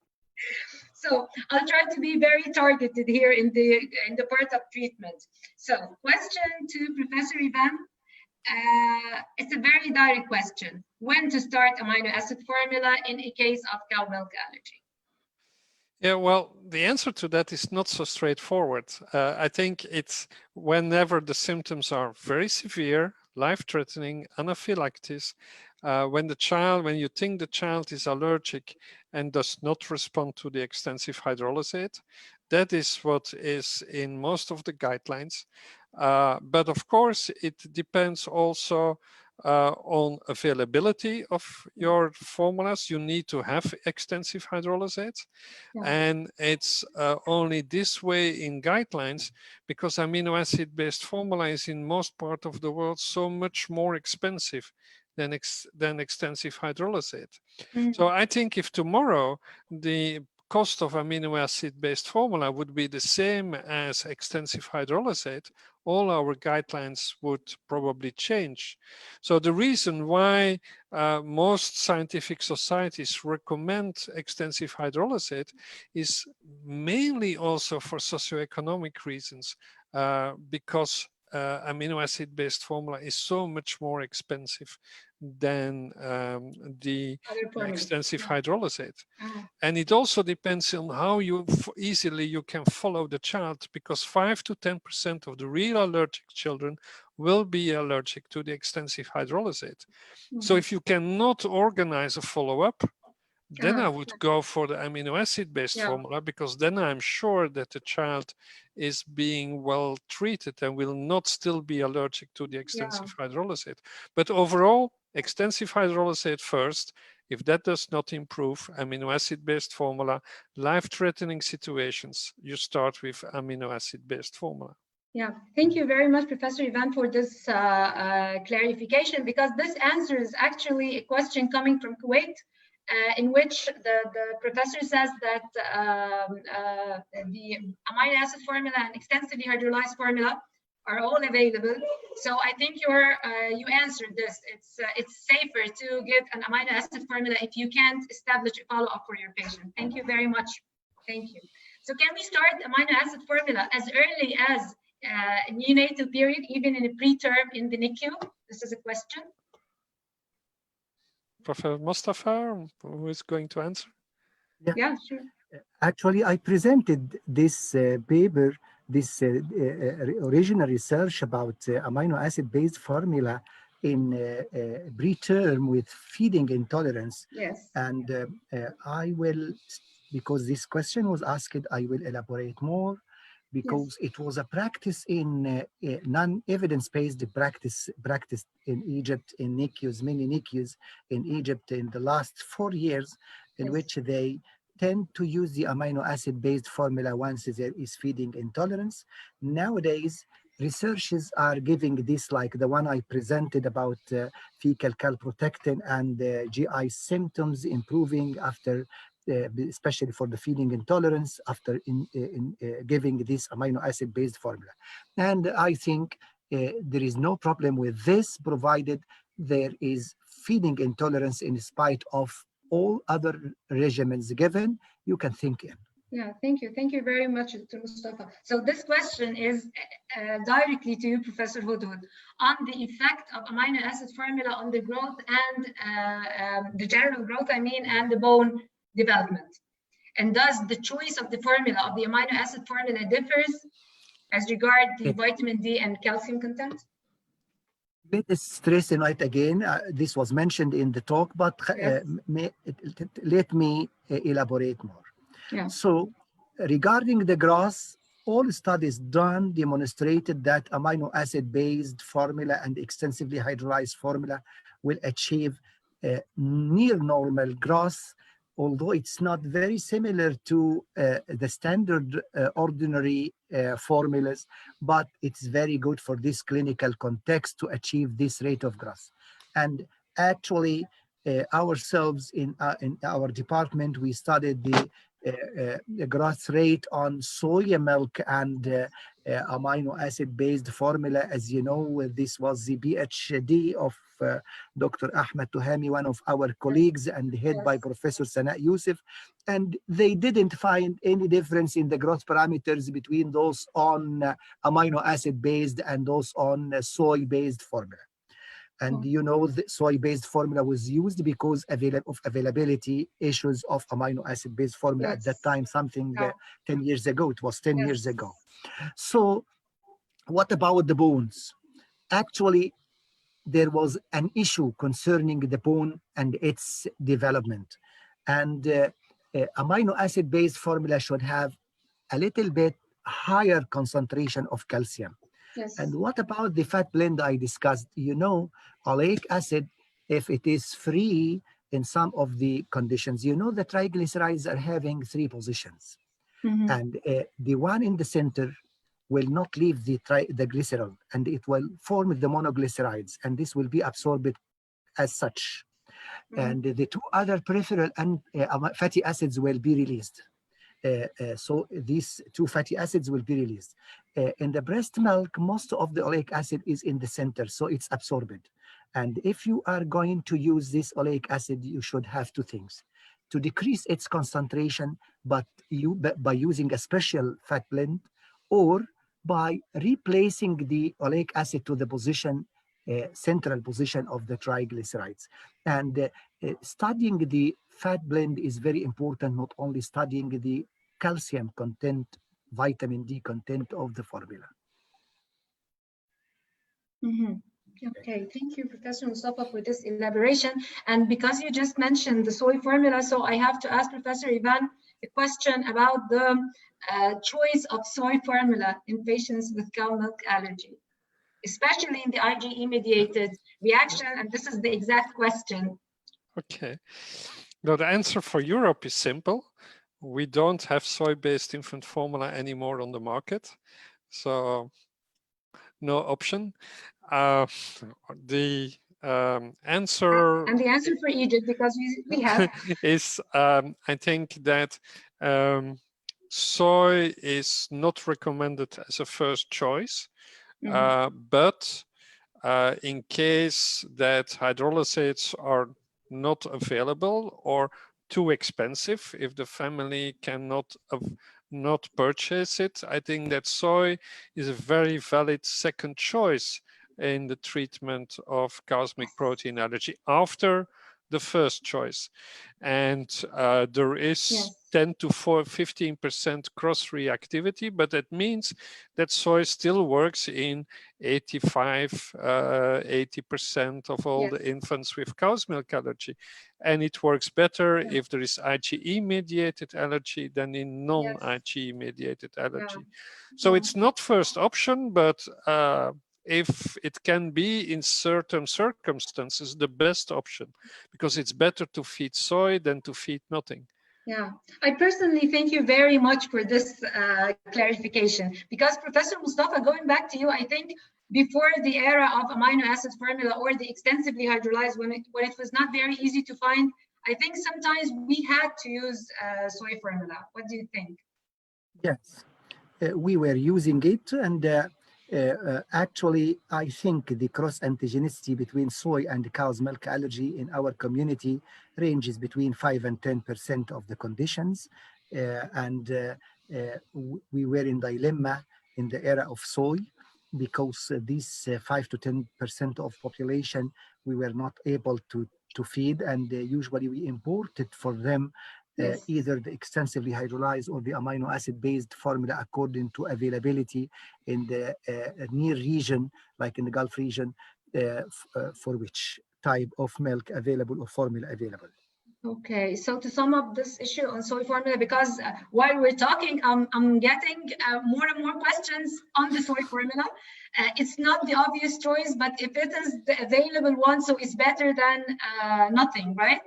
So I'll try to be very targeted here in the part of treatment. So question to Professor Ivan. It's a very direct question. When to start amino acid formula in a case of cow milk allergy? Yeah, well, the answer to that is not so straightforward. I think it's whenever the symptoms are very severe, life-threatening, anaphylaxis, when you think the child is allergic and does not respond to the extensive hydrolysate, that is what is in most of the guidelines. But of course, it depends also on availability of your formulas. You need to have extensive hydrolysate. Yeah. And it's only this way in guidelines, because amino acid-based formula is in most part of the world so much more expensive than extensive hydrolysate. Mm-hmm. So I think if tomorrow the cost of amino acid-based formula would be the same as extensive hydrolysate, all our guidelines would probably change. So the reason why most scientific societies recommend extensive hydrolysate is mainly also for socioeconomic reasons, because amino acid-based formula is so much more expensive than the extensive hydrolysate. And it also depends on how easily you can follow the child, because 5 to 10% of the real allergic children will be allergic to the extensive hydrolysate. So if you cannot organize a follow-up, then I would go for the amino acid-based formula, because then I'm sure that the child is being well treated and will not still be allergic to the extensive hydrolysate. But overall, extensive hydrolysate first. If that does not improve, amino acid-based formula. Life-threatening situations, you start with amino acid-based formula. Yeah, thank you very much, Professor Ivan, for this clarification, because this answers actually a question coming from Kuwait, in which the professor says that the amino acid formula and extensively hydrolyzed formula are all available. So I think you answered this. It's safer to get an amino acid formula if you can't establish a follow-up for your patient. Thank you very much. Thank you. So can we start amino acid formula as early as neonatal period, even in a preterm in the NICU? This is a question. Professor Mustafa, who is going to answer? Yeah, sure. Actually, I presented this paper, this original research about amino acid-based formula in preterm with feeding intolerance. Yes. And I will, because this question was asked, I will elaborate more, because it was a practice in non-evidence-based practice in Egypt, in NICUs, many NICUs in Egypt in the last 4 years, in which they tend to use the amino acid-based formula once there is feeding intolerance. Nowadays, researchers are giving this, like the one I presented about fecal calprotectin and GI symptoms improving after especially for the feeding intolerance after giving this amino acid based formula. And I think there is no problem with this, provided there is feeding intolerance in spite of all other regimens given, you can think in. Yeah, thank you. Thank you very much, Dr. Mustafa. So this question is directly to you, Professor Hudhud, on the effect of amino acid formula on the growth and the general growth, and the bone development. And does the choice of the formula, of the amino acid formula, differs as regard the vitamin D and calcium content? Let us stress it again. This was mentioned in the talk, but Yes. let me elaborate more. Yeah. So regarding the grass, all studies done demonstrated that amino acid based formula and extensively hydrolyzed formula will achieve near normal growth, although it's not very similar to the standard ordinary formulas, but it's very good for this clinical context to achieve this rate of growth. And actually, ourselves in our department, we studied the growth rate on soy milk and amino acid based formula. As you know, this was the PhD of Dr. Ahmed Tuhami, one of our colleagues, and head by Professor Sana Youssef. And they didn't find any difference in the growth parameters between those on amino acid based and those on soy based formula. And you know, the soy-based formula was used because of availability issues of amino acid-based formula at that time, something 10 years ago. It was 10 years ago. So what about the bones? Actually, there was an issue concerning the bone and its development. And amino acid-based formula should have a little bit higher concentration of calcium. Yes. And what about the fat blend I discussed? You know, oleic acid, if it is free in some of the conditions, you know, the triglycerides are having 3 positions. Mm-hmm. And the one in the center will not leave the glycerol, and it will form the monoglycerides, and this will be absorbed as such. Mm-hmm. And the 2 other peripheral and fatty acids will be released. So these 2 fatty acids will be released. In the breast milk, most of the oleic acid is in the center, so it's absorbed. And if you are going to use this oleic acid, you should have 2 things. To decrease its concentration, but by using a special fat blend, or by replacing the oleic acid to the position, central position of the triglycerides. And studying the fat blend is very important, not only studying the calcium content, vitamin D content of the formula. Mm-hmm. Okay, thank you, Professor Mustafa, for this elaboration. And because you just mentioned the soy formula, so I have to ask Professor Ivan a question about the choice of soy formula in patients with cow milk allergy, especially in the IgE-mediated reaction. And this is the exact question. Okay. Now, the answer for Europe is simple. We don't have soy-based infant formula anymore on the market. So no option. The answer... And the answer for Egypt, because we have... is, I think that soy is not recommended as a first choice, but in case that hydrolysates are not available or too expensive, if the family cannot not purchase it, I think that soy is a very valid second choice in the treatment of cow's milk protein allergy after the first choice. And there is 10 to 15% cross-reactivity, but that means that soy still works in 80% of all the infants with cow's milk allergy. And it works better if there is IgE-mediated allergy than in non-IgE-mediated allergy. So it's not first option, but if it can be in certain circumstances, the best option, because it's better to feed soy than to feed nothing. Yeah, I personally thank you very much for this clarification, because Professor Mustafa, going back to you, I think before the era of amino acid formula or the extensively hydrolyzed, when it was not very easy to find I think sometimes we had to use soy formula. What do you think? Yes, we were using it, and actually, I think the cross-antigenicity between soy and cow's milk allergy in our community ranges between 5 and 10% of the conditions. We were in dilemma in the era of soy because these 5 to 10% of population we were not able to feed, and usually we imported for them Yes. either the extensively hydrolyzed or the amino acid based formula according to availability in the near region, like in the Gulf region, for which type of milk available or formula available. Okay, so to sum up this issue on soy formula, because while we're talking, I'm getting more and more questions on the soy formula. It's not the obvious choice, but if it is the available one, so it's better than nothing, right?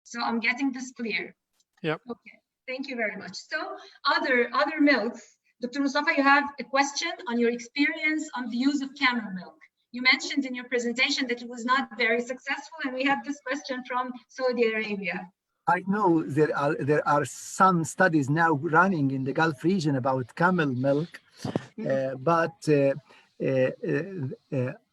So I'm getting this clear. Yep. Okay, thank you very much. So other milks, Dr. Mustafa, you have a question on your experience on the use of camel milk. You mentioned in your presentation that it was not very successful, and we have this question from Saudi Arabia. I know there are some studies now running in the Gulf region about camel milk, but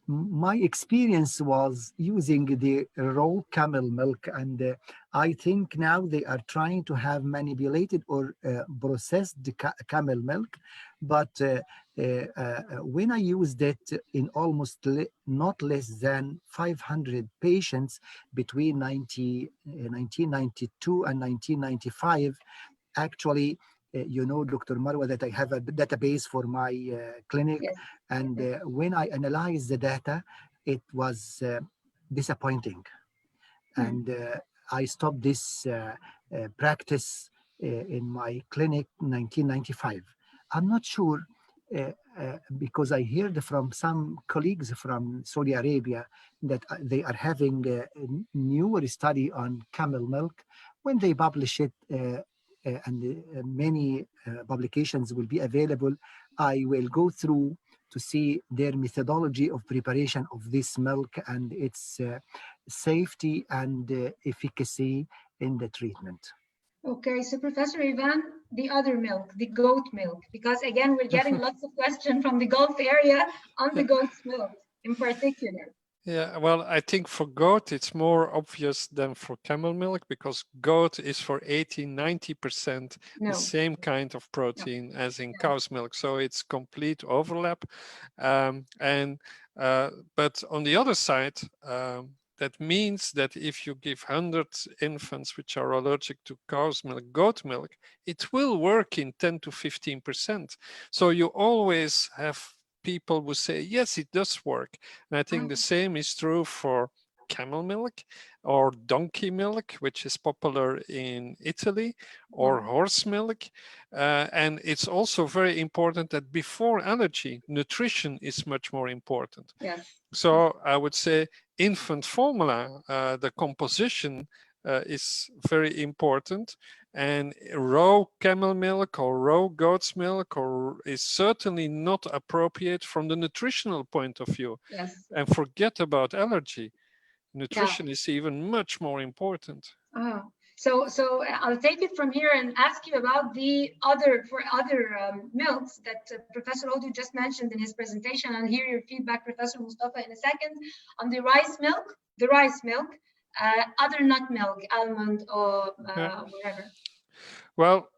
my experience was using the raw camel milk, and I think now they are trying to have manipulated or processed the camel milk. But when I used it in almost not less than 500 patients between 1992 and 1995, actually, you know, Dr. Marwa, that I have a database for my clinic. Yes. And when I analyzed the data, it was disappointing. And I stopped this practice in my clinic in 1995. I'm not sure, because I heard from some colleagues from Saudi Arabia that they are having a newer study on camel milk. When they publish it, and many publications will be available, I will go through to see their methodology of preparation of this milk and its safety and efficacy in the treatment. Okay, so Professor Ivan, the other milk, the goat milk, because again, we're getting lots of questions from the Gulf area on the goat's milk in particular. Yeah, well, I think for goat, it's more obvious than for camel milk, because goat is for 80–90% the same kind of protein as in cow's milk. So it's complete overlap. But on the other side, that means that if you give 100 infants which are allergic to cow's milk, goat milk, it will work in 10 to 15%. So you always have people who say, yes, it does work. And I think the same is true for camel milk or donkey milk, which is popular in Italy, or horse milk. And it's also very important that before allergy, nutrition is much more important. Yes. So I would say infant formula, the composition is very important. And raw camel milk or raw goat's milk is certainly not appropriate from the nutritional point of view. Yes. And forget about allergy. Nutrition is even much more important. So I'll take it from here and ask you about the other milks that Professor Odu just mentioned in his presentation. I'll hear your feedback, Professor Mustafa, in a second. On the rice milk, other nut milk, almond or whatever. Well,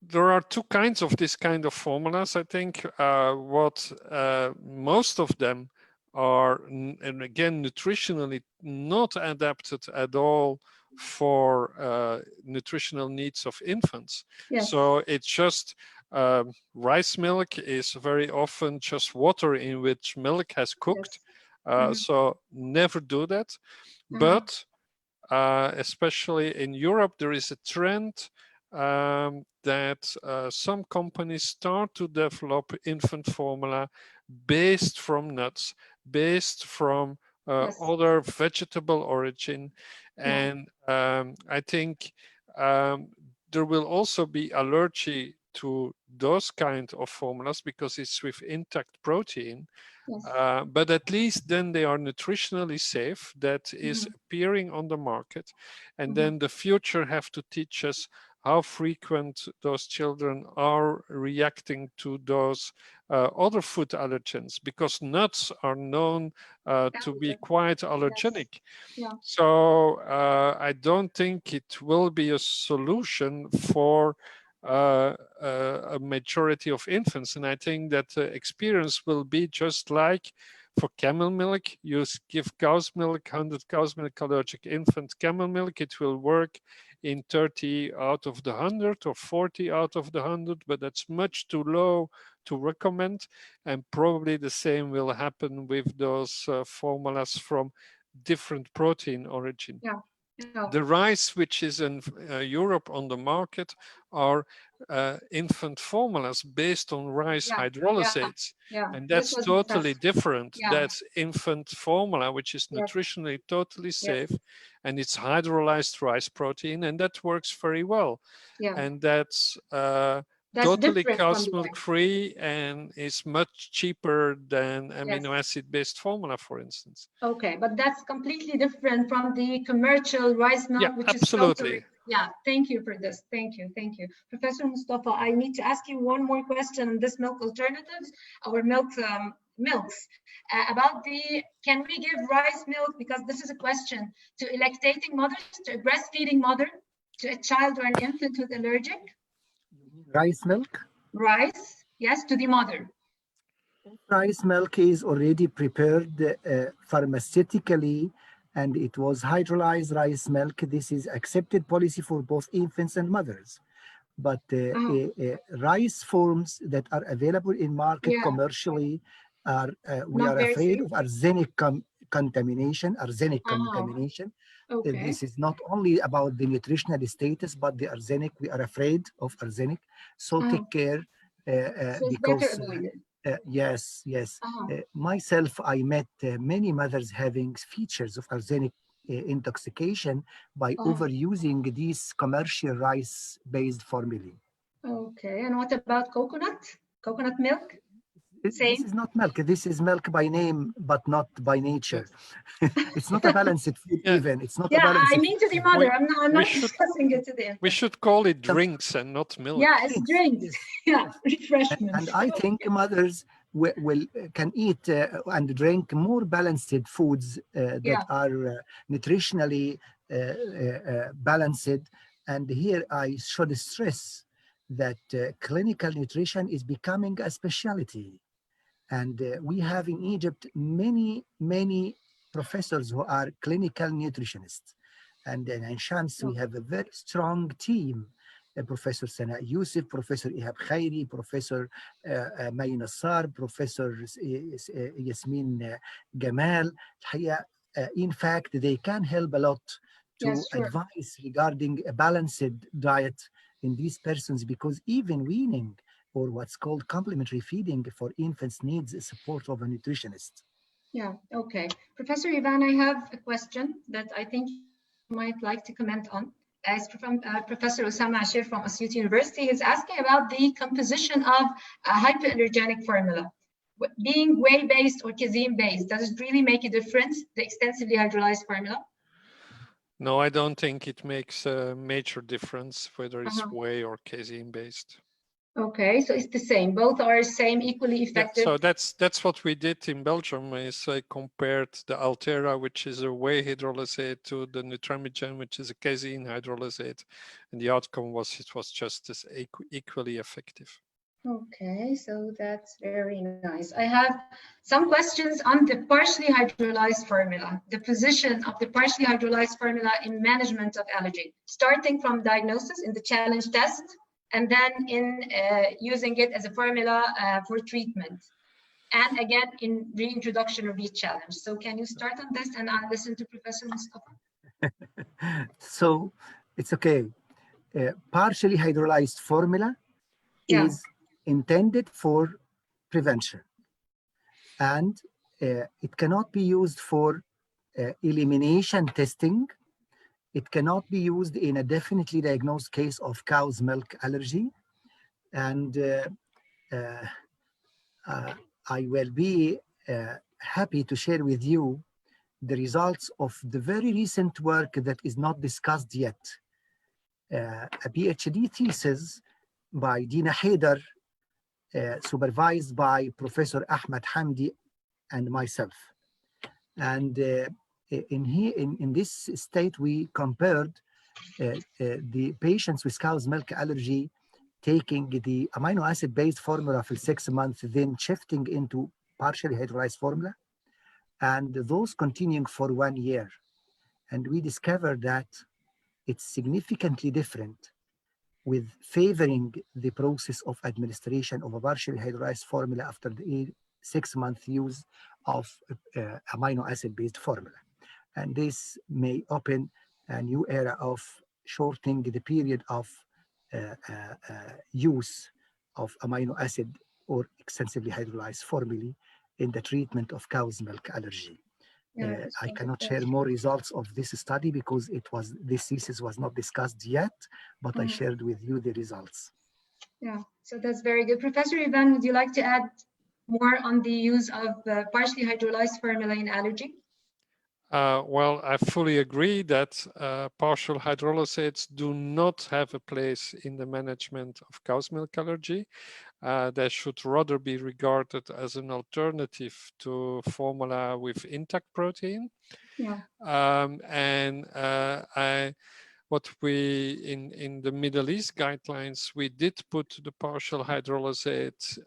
there are two kinds of this kind of formulas, I think. Most of them are, and again, nutritionally not adapted at all for nutritional needs of infants. Yes. So it's just rice milk is very often just water in which milk has cooked. Yes. So never do that. But especially in Europe, there is a trend that some companies start to develop infant formula based from nuts, based from other vegetable origin. And I think there will also be allergy to those kind of formulas because it's with intact protein. Yes. But at least then they are nutritionally safe. That is appearing on the market. And then the future have to teach us how frequent those children are reacting to those other food allergens, because nuts are known to be quite allergenic. Yes. Yeah. So I don't think it will be a solution for a majority of infants. And I think that the experience will be just like for camel milk. You give cow's milk, 100 cow's milk allergic infant camel milk, it will work in 30 out of the 100 or 40 out of the 100, but that's much too low to recommend. And probably the same will happen with those formulas from different protein origin. Yeah. Yeah. The rice which is in Europe on the market are infant formulas based on rice hydrolysates. Yeah. And that's totally different. Yeah. That's infant formula, which is nutritionally totally safe. And it's hydrolyzed rice protein, and that works very well. Yeah. And that's totally cow's milk free and is much cheaper than amino acid based formula, for instance. Okay, but that's completely different from the commercial rice milk, which absolutely. is totally, thank you for this. Thank you. Thank you. Professor Mustafa, I need to ask you one more question on this milk alternatives, our milks, about can we give rice milk, because this is a question, to a lactating mother, to a breastfeeding mother, to a child or an infant who's allergic? Rice milk? Rice, yes, to the mother. Rice milk is already prepared pharmaceutically, and it was hydrolyzed rice milk. This is accepted policy for both infants and mothers. But rice forms that are available in market commercially are, we are afraid of arsenic contamination. Okay. This is not only about the nutritional status, but the arsenic. We are afraid of arsenic. So take care because yes. Myself, I met many mothers having features of arsenic intoxication by overusing these commercial rice-based formulae. Okay, and what about coconut milk? This is not milk. This is milk by name, but not by nature. It's not a balanced food even. It's not a balanced I mean to the mother. I'm not discussing it today. We should call it drinks and not milk. Yeah, it's drinks. Refreshment. And I think mothers can eat and drink more balanced foods that are nutritionally balanced. And here I should stress that clinical nutrition is becoming a specialty. And we have in Egypt many professors who are clinical nutritionists. And in Shams, we have a very strong team. Professor Sana Yusuf, Professor Ihab Khairi, Professor May Nassar, Professor Yasmin Gamal. In fact, they can help a lot to advise regarding a balanced diet in these persons, because even weaning or what's called complementary feeding for infants needs the support of a nutritionist. Yeah, okay. Professor Ivan, I have a question that I think you might like to comment on. As from Professor Osama Ashir from Asyut University is asking about the composition of a hypoallergenic formula. Being whey-based or casein-based, does it really make a difference, the extensively hydrolyzed formula? No, I don't think it makes a major difference whether it's whey or casein-based. Okay, so it's the same. Both are same, equally effective. So that's what we did in Belgium. Is I compared the Altera, which is a whey hydrolysate, to the Nutramigen, which is a casein hydrolysate, and the outcome was it was just as equally effective. Okay, so that's very nice. I have some questions on the partially hydrolyzed formula, the position of the partially hydrolyzed formula in management of allergy, starting from diagnosis in the challenge test, and then in using it as a formula for treatment, and again in reintroduction or re-challenge. So can you start on this, and I'll listen to Professor Mustafa? So it's okay. Partially hydrolyzed formula is intended for prevention, and it cannot be used for elimination testing. It cannot be used in a definitely diagnosed case of cow's milk allergy. And I will be happy to share with you the results of the very recent work that is not discussed yet. A PhD thesis by Dina Haider, supervised by Professor Ahmed Hamdi and myself. And in this state, we compared the patients with cow's milk allergy taking the amino acid-based formula for 6 months, then shifting into partially hydrolyzed formula, and those continuing for 1 year. And we discovered that it's significantly different, with favoring the process of administration of a partially hydrolyzed formula after the 6-month use of amino acid-based formula. And this may open a new era of shortening the period of use of amino acid or extensively hydrolyzed formulae in the treatment of cow's milk allergy. I cannot share more results of this study because this thesis was not discussed yet, but I shared with you the results. Yeah, so that's very good. Professor Ivan, would you like to add more on the use of partially hydrolyzed formula in allergy? Well, I fully agree that partial hydrolysates do not have a place in the management of cow's milk allergy. They should rather be regarded as an alternative to formula with intact protein. Yeah. What we in the Middle East guidelines, we did put the partial hydrolysate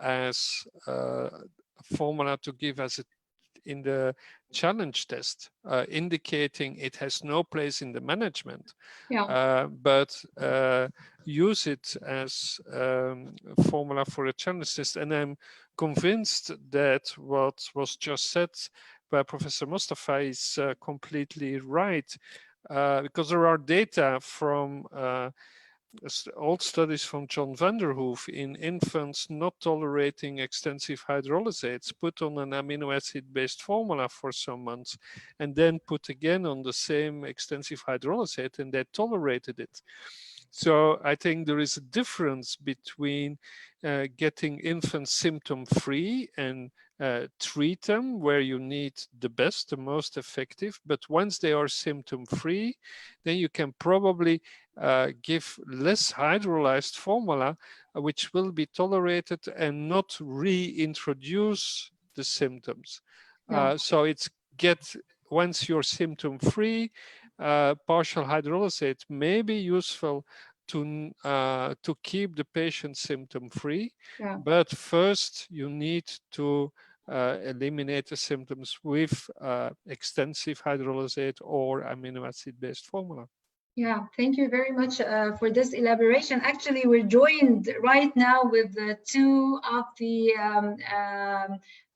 as a formula to give as in the challenge test, indicating it has no place in the management, but use it as a formula for a challenge test. And I'm convinced that what was just said by Professor Mustafa is completely right, because there are data from old studies from John van der Hoof in infants not tolerating extensive hydrolysates, put on an amino acid-based formula for some months, and then put again on the same extensive hydrolysate, and they tolerated it. So I think there is a difference between getting infants symptom-free and treat them where you need the best, the most effective. But once they are symptom-free, then you can probably give less hydrolyzed formula, which will be tolerated and not reintroduce the symptoms. So it's once you're symptom-free, partial hydrolysate may be useful to keep the patient symptom-free, but first you need to eliminate the symptoms with extensive hydrolysate or amino acid-based formula. Yeah, thank you very much for this elaboration. Actually, we're joined right now with two of the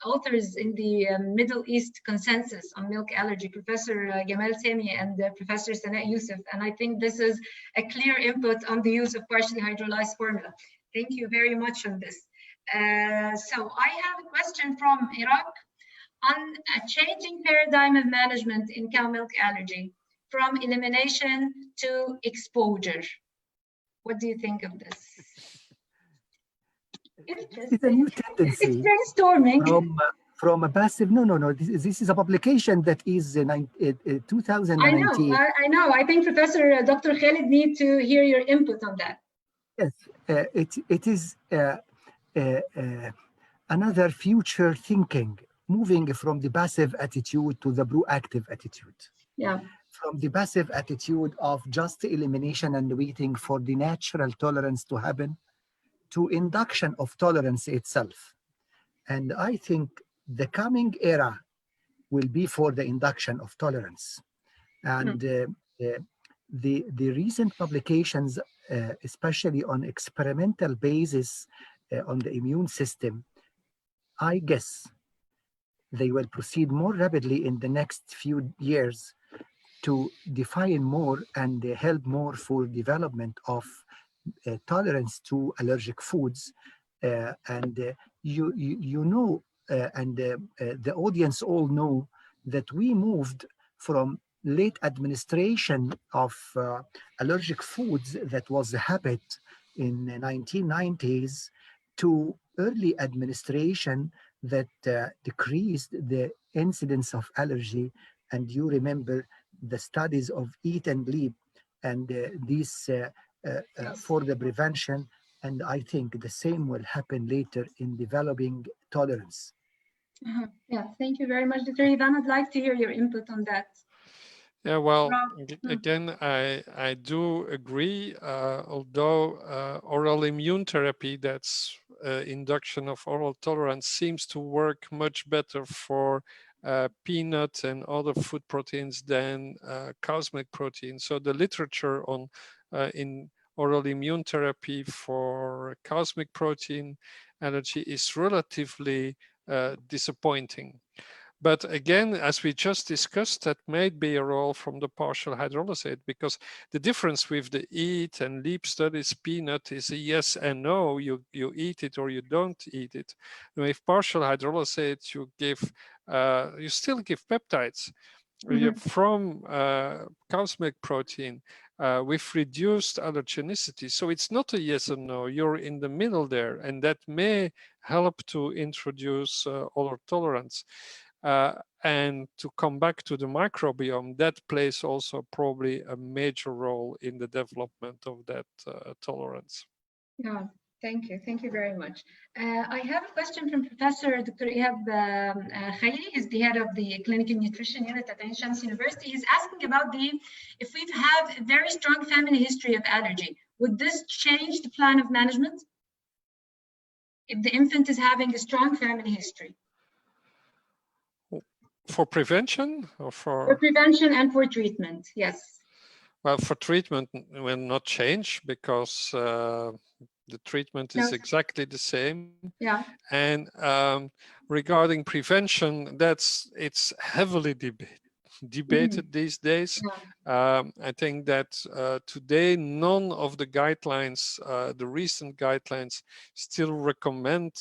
authors in the Middle East consensus on milk allergy, Professor Gamal Sami and Professor Sana Youssef. And I think this is a clear input on the use of partially hydrolyzed formula. Thank you very much on this. So I have a question from Iraq on a changing paradigm of management in cow milk allergy, from elimination to exposure. What do you think of this? It's a new tendency. It's brainstorming. From a passive, no. This is a publication that is 2019. I know. I think Professor Dr. Khalid needs to hear your input on that. Yes, it is another future thinking, moving from the passive attitude to the proactive attitude. Yeah. From the passive attitude of just elimination and waiting for the natural tolerance to happen, to induction of tolerance itself. And I think the coming era will be for the induction of tolerance. And the recent publications, especially on experimental basis on the immune system, I guess they will proceed more rapidly in the next few years to define more and help more for development of tolerance to allergic foods. And you know, and the audience all know that we moved from late administration of allergic foods that was a habit in the 1990s to early administration that decreased the incidence of allergy. And you remember the studies of Eat and Bleed and these for the prevention. And I think the same will happen later in developing tolerance. Yeah, thank you very much, Dr. Ivan. I'd like to hear your input on that. Yeah, well, again, I do agree, although oral immune therapy, that's induction of oral tolerance, seems to work much better for peanut and other food proteins than cow's milk protein. So the literature on in oral immune therapy for cow's milk protein allergy is relatively disappointing. But again, as we just discussed, that may be a role from the partial hydrolysate, because the difference with the eat and leap studies, peanut, is a yes and no. You eat it or you don't eat it. With partial hydrolysate, you still give peptides from cow's milk protein with reduced allergenicity. So it's not a yes or no. You're in the middle there, and that may help to introduce oral tolerance. And to come back to the microbiome, that plays also probably a major role in the development of that tolerance. Yeah, thank you. Thank you very much. I have a question from Professor Dr. Ihab Khairi. He's the head of the Clinical Nutrition Unit at Ain Shams University. He's asking about if we've had a very strong family history of allergy, would this change the plan of management? If the infant is having a strong family history? For prevention or for prevention and for treatment, yes. Well, for treatment will not change because the treatment is exactly the same. Yeah. And regarding prevention, it's heavily debated these days. Yeah. I think that today none of the guidelines, the recent guidelines, still recommend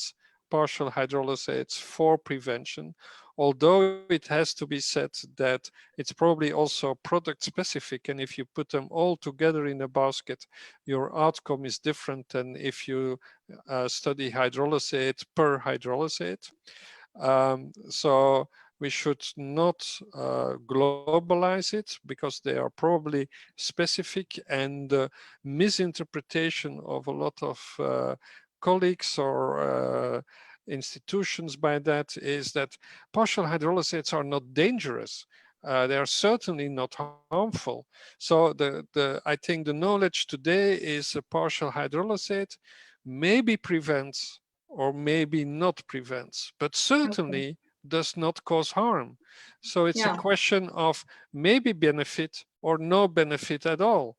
partial hydrolysates for prevention, although it has to be said that it's probably also product specific, and if you put them all together in a basket, your outcome is different than if you study hydrolysate per hydrolysate. So we should not globalize it because they are probably specific, and misinterpretation of a lot of colleagues or institutions by that is that partial hydrolysates are not dangerous. They are certainly not harmful. So I think the knowledge today is a partial hydrolysate maybe prevents or maybe not prevents, but certainly does not cause harm. So it's a question of maybe benefit or no benefit at all.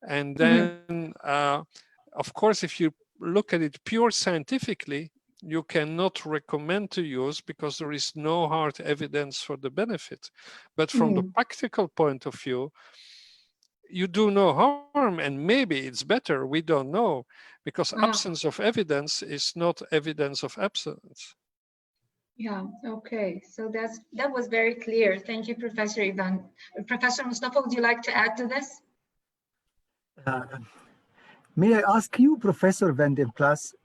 And then, of course, if you look at it pure scientifically, you cannot recommend to use because there is no hard evidence for the benefit. But from the practical point of view, you do no harm, and maybe it's better, we don't know, because absence of evidence is not evidence of absence. Yeah, okay, so that was very clear. Thank you, Professor Ivan. Professor Mustafa, would you like to add to this? May I ask you, Professor Van den Plas,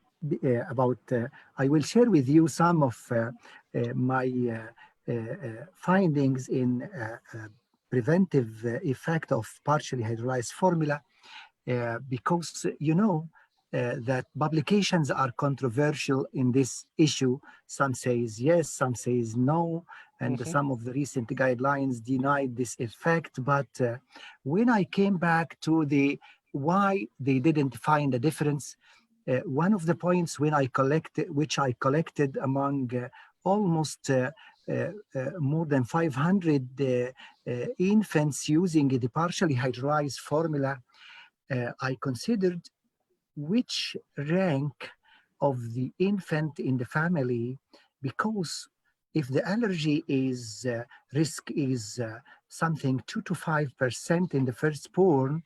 about, I will share with you some of my findings in preventive effect of partially hydrolyzed formula, because you know that publications are controversial in this issue. Some says yes, some says no, and some of the recent guidelines denied this effect. But when I came back to the why they didn't find a difference, one of the points which I collected among almost more than 500 infants using the partially hydrolyzed formula, I considered which rank of the infant in the family, because if the allergy is risk is something 2 to 5% in the firstborn,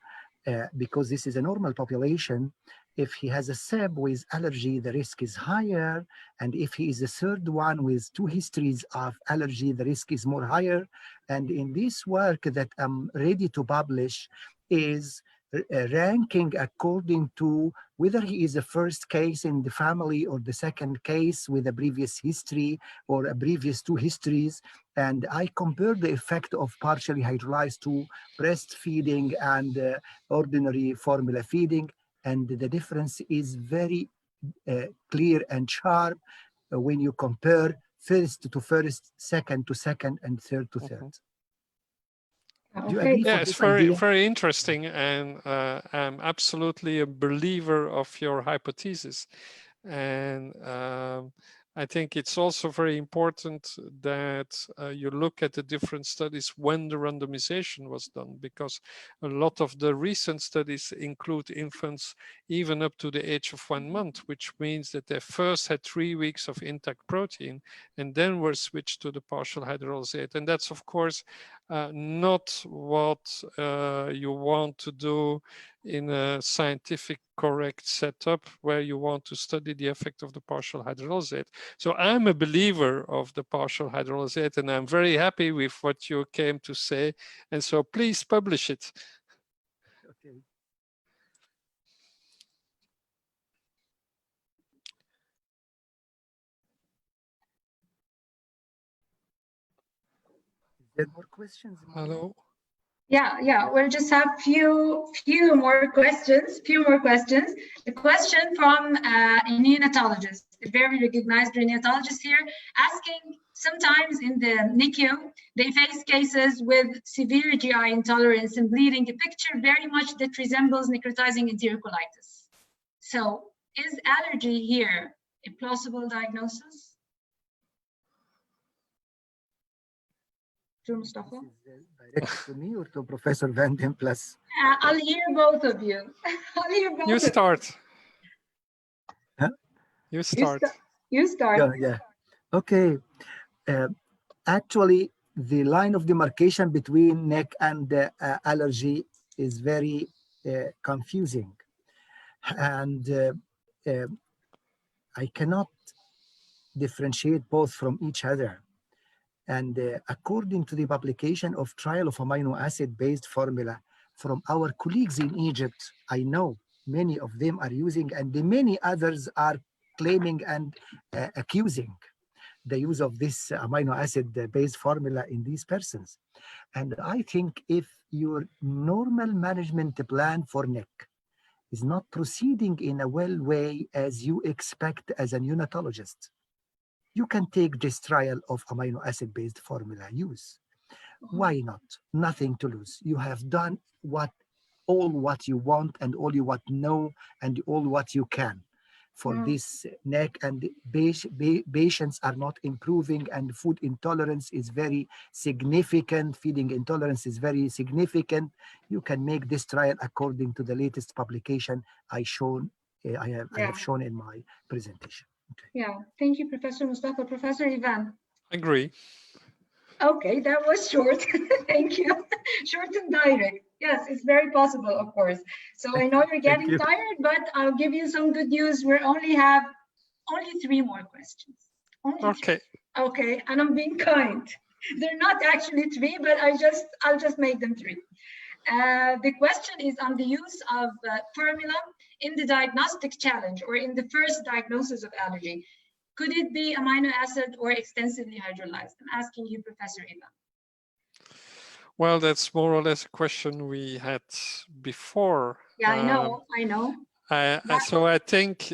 because this is a normal population. If he has a SEB with allergy, the risk is higher. And if he is the third one with 2 histories of allergy, the risk is more higher. And in this work that I'm ready to publish is ranking according to whether he is the first case in the family or the second case with a previous history or a previous 2 histories. And I compare the effect of partially hydrolyzed to breastfeeding and ordinary formula feeding. And the difference is very clear and sharp when you compare first to first, second to second, and third to third. Do you agree Yeah, for it's this very, idea? very interesting, and I'm absolutely a believer of your hypothesis. And I think it's also very important that you look at the different studies when the randomization was done, because a lot of the recent studies include infants even up to the age of 1 month, which means that they first had 3 weeks of intact protein and then were switched to the partial hydrolysate. And that's, of course, not what you want to do in a scientific correct setup where you want to study the effect of the partial hydrolysate. So I'm a believer of the partial hydrolysate, and I'm very happy with what you came to say. And so please publish it. Okay. Is there more questions? Hello. Yeah, we'll just have few more questions. The question from immunotologist, a very recognized immunotologist here, asking, sometimes in the NICU, they face cases with severe GI intolerance and bleeding, a picture very much that resembles necrotizing enterocolitis. So is allergy here a plausible diagnosis? To Mustafa? This is directed to me or to Professor Van Den Plas? I'll hear both of you. You start. Huh? You start. You start. Yeah. Okay. Actually, the line of demarcation between neck and allergy is very confusing. And I cannot differentiate both from each other. And according to the publication of trial of amino acid-based formula from our colleagues in Egypt, I know many of them are using, and the many others are claiming and accusing the use of this amino acid-based formula in these persons. And I think if your normal management plan for neck is not proceeding in a well way as you expect as a neonatologist, you can take this trial of amino acid-based formula use. Why not? Nothing to lose. You have done all what you want and all you want know and all what you can for this neck, and patients are not improving, and food intolerance is very significant. Feeding intolerance is very significant. You can make this trial according to the latest publication I have shown in my presentation. Okay. Yeah, thank you, Professor Mustafa. Professor Ivan. Agree. Okay, that was short. Thank you. Short and direct. Yes, it's very possible, of course. So I know you're getting tired, but I'll give you some good news. We only have 3 more questions. Okay. Okay, and I'm being kind. They're not actually 3, but I'll just make them 3. The question is on the use of formula in the diagnostic challenge or in the first diagnosis of allergy. Could it be amino acid or extensively hydrolyzed? I'm asking you, Professor Ivan. Well, that's more or less a question we had before. Yeah, I know. So I think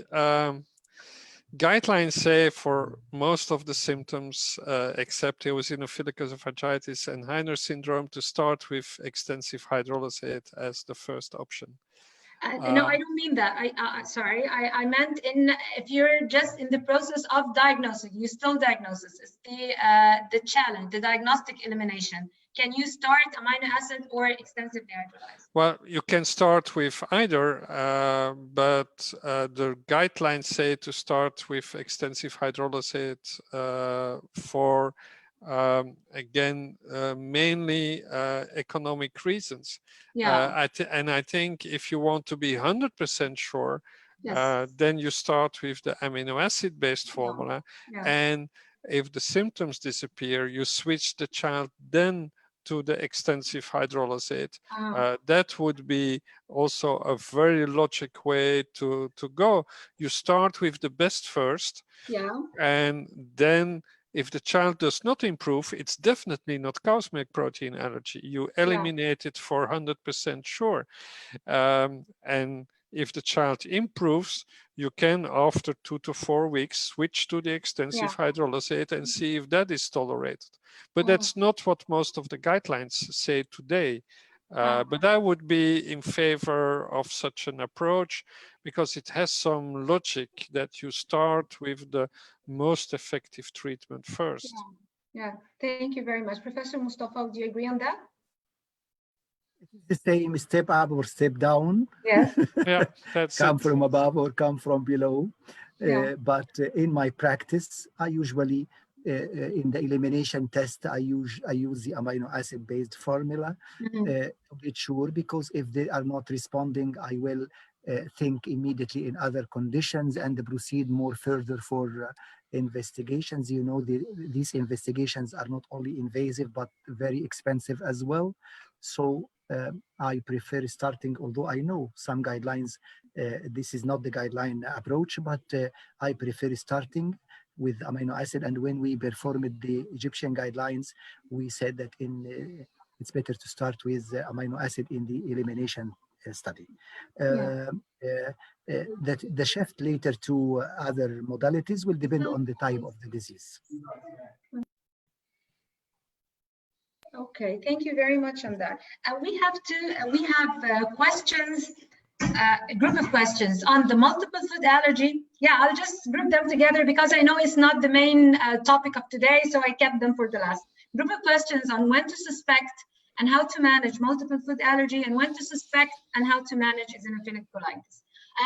guidelines say for most of the symptoms, except eosinophilic esophagitis and Heiner syndrome, to start with extensive hydrolysate as the first option. No, I don't mean that. Sorry, I meant if you're just in the process of diagnosing, you still diagnosis. It's the challenge, the diagnostic elimination. Can you start amino acid or extensively hydrolyzed? Well, you can start with either, but the guidelines say to start with extensive hydrolysate for again, mainly economic reasons. Yeah. And I think if you want to be 100% sure, yes. then you start with the amino acid based formula. Yeah. And if the symptoms disappear, you switch the child then to the extensive hydrolysate. That would be also a very logic way to go. You start with the best first, and then if the child does not improve, it's definitely not cow's milk protein allergy. You eliminate it for 100% sure. And if the child improves, you can, after 2 to 4 weeks, switch to the extensive hydrolysate and see if that is tolerated. But that's not what most of the guidelines say today. But I would be in favor of such an approach because it has some logic that you start with the most effective treatment first. Yeah, thank you very much. Professor Mustafa, do you agree on that? The same step up or step down. Yes. Yeah, that's come from above or come from below. But in my practice, I usually in the elimination test, I use the amino acid based formula to get sure, because if they are not responding, I will think immediately in other conditions and proceed more further for investigations. You know, these investigations are not only invasive but very expensive as well. So I prefer starting, although I know some guidelines, this is not the guideline approach, but I prefer starting with amino acid. And when we performed the Egyptian guidelines, we said that it's better to start with amino acid in the elimination study. That the shift later to other modalities will depend on the type of the disease. Okay, thank you very much on that. We have questions, a group of questions on the multiple food allergy. Yeah, I'll just group them together because I know it's not the main topic of today, so I kept them for the last. Group of questions on when to suspect and how to manage multiple food allergy, and when to suspect and how to manage eosinophilic colitis,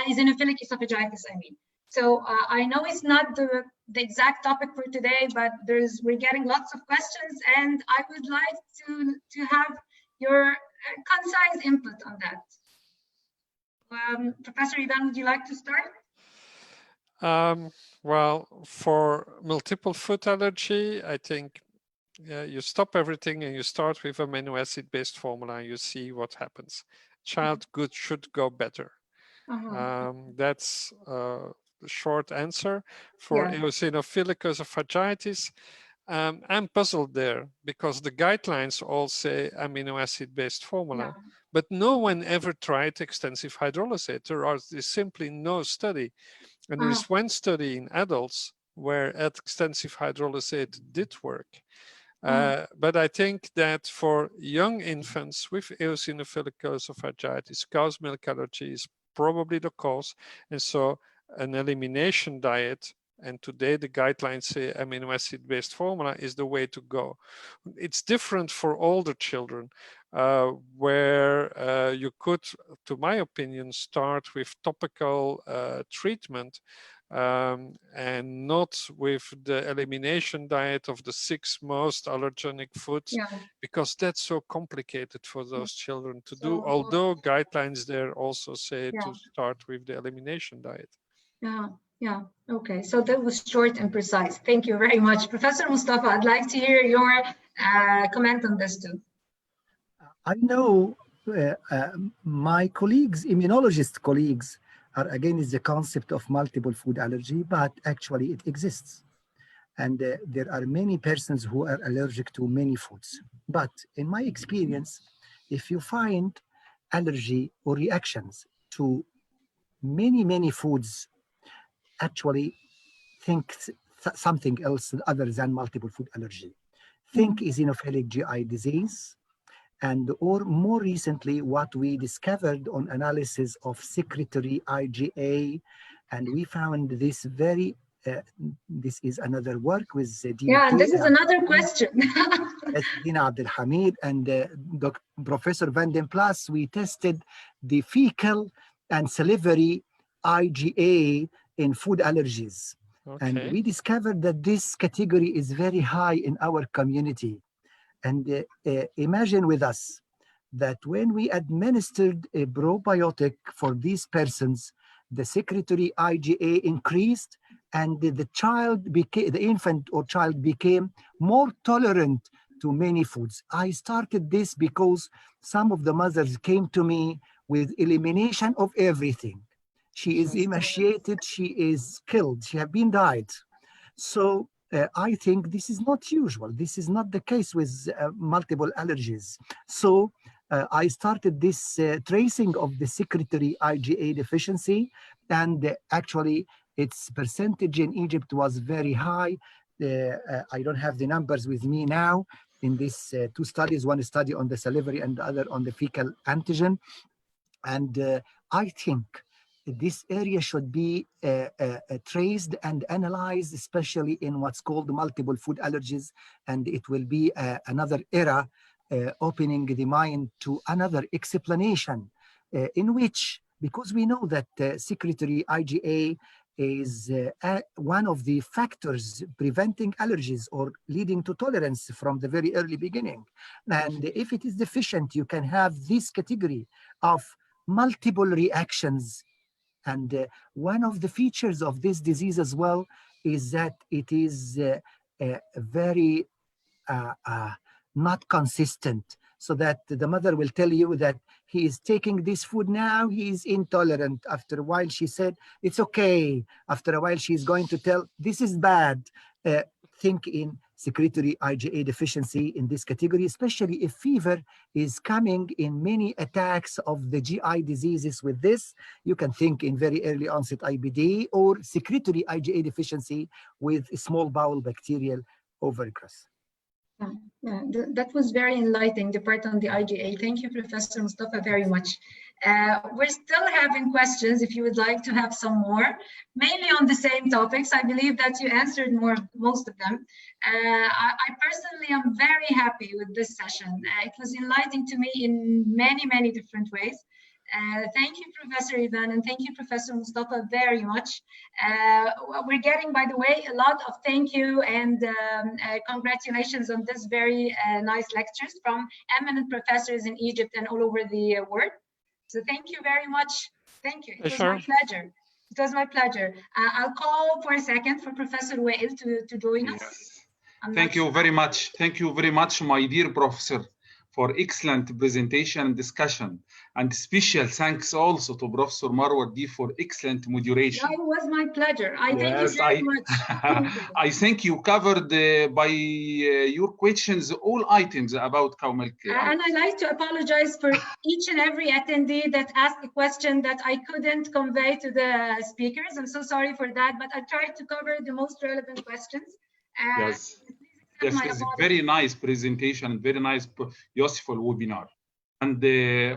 eosinophilic esophagitis, I mean. So I know it's not the exact topic for today, but we're getting lots of questions, and I would like to have your concise input on that. Professor Ivan, would you like to start? Well, for multiple food allergy, I think you stop everything and you start with amino acid based formula and you see what happens. Child should go better. That's the short answer. For eosinophilic esophagitis, I'm puzzled there because the guidelines all say amino acid based formula, but no one ever tried extensive hydrolysate. There is simply no study. And there is one study in adults where extensive hydrolysate did work. But I think that for young infants with eosinophilic esophagitis, cow's milk allergy is probably the cause. And so an elimination diet, and today the guidelines say amino acid based formula is the way to go. It's different for older children where you could, to my opinion, start with topical treatment and not with the elimination diet of the 6 most allergenic foods, because that's so complicated for those children to do, although guidelines there also say to start with the elimination diet. Okay, so that was short and precise. Thank you very much. Professor Mustafa, I'd like to hear your comment on this too. I know my colleagues, immunologist colleagues, are against the concept of multiple food allergy, but actually it exists. And there are many persons who are allergic to many foods. But in my experience, if you find allergy or reactions to many foods, actually think something else other than multiple food allergy. Think eosinophilic GI disease, and or more recently, what we discovered on analysis of secretory IgA, and we found this very, this is another work with DK. Yeah, this is another question. Dina Abdelhamid and Professor Van den Plas, we tested the fecal and salivary IgA in food allergies. And we discovered that this category is very high in our community. And imagine with us that when we administered a probiotic for these persons, the secretory IgA increased, and the child became, the infant or child became more tolerant to many foods. I started this because some of the mothers came to me with elimination of everything. She is emaciated, she is killed, she have been died. So I think this is not usual. This is not the case with multiple allergies. So I started this tracing of the secretory IgA deficiency, and actually its percentage in Egypt was very high. I don't have the numbers with me now in these two studies, one study on the salivary and the other on the fecal antigen. And I think this area should be traced and analyzed, especially in what's called multiple food allergies. And it will be another era opening the mind to another explanation in which, because we know that secretory IgA is one of the factors preventing allergies or leading to tolerance from the very early beginning. And if it is deficient, you can have this category of multiple reactions. And one of the features of this disease as well is that it is very not consistent, so that the mother will tell you that he is taking this food now, he is intolerant. After a while, she said, it's okay. After a while, she's going to tell, this is bad. Think in secretory IgA deficiency in this category, especially if fever is coming in many attacks of the GI diseases with this. You can think in very early onset IBD or secretory IgA deficiency with small bowel bacterial overgrowth. Yeah, that was very enlightening, the part on the IgA. Thank you, Professor Mustafa, very much. We're still having questions if you would like to have some more, mainly on the same topics. I believe that you answered most of them. I personally am very happy with this session. It was enlightening to me in many, many different ways. Thank you, Professor Ivan, and thank you, Professor Mustafa, very much. We're getting, by the way, a lot of thank you and congratulations on this very nice lectures from eminent professors in Egypt and all over the world. So thank you very much. Thank you. It was my pleasure. It was my pleasure. I'll call for a second for Professor Wael to join us. Yes. Thank you very much. Thank you very much, my dear professor, for excellent presentation and discussion. And special thanks also to Professor Marwa D for excellent moderation. It was my pleasure. I thank you very much. I think you covered by your questions all items about cow milk. And I'd like to apologize for each and every attendee that asked a question that I couldn't convey to the speakers. I'm so sorry for that, but I tried to cover the most relevant questions. Yes. Yes, it's a very nice presentation, very nice, useful webinar. And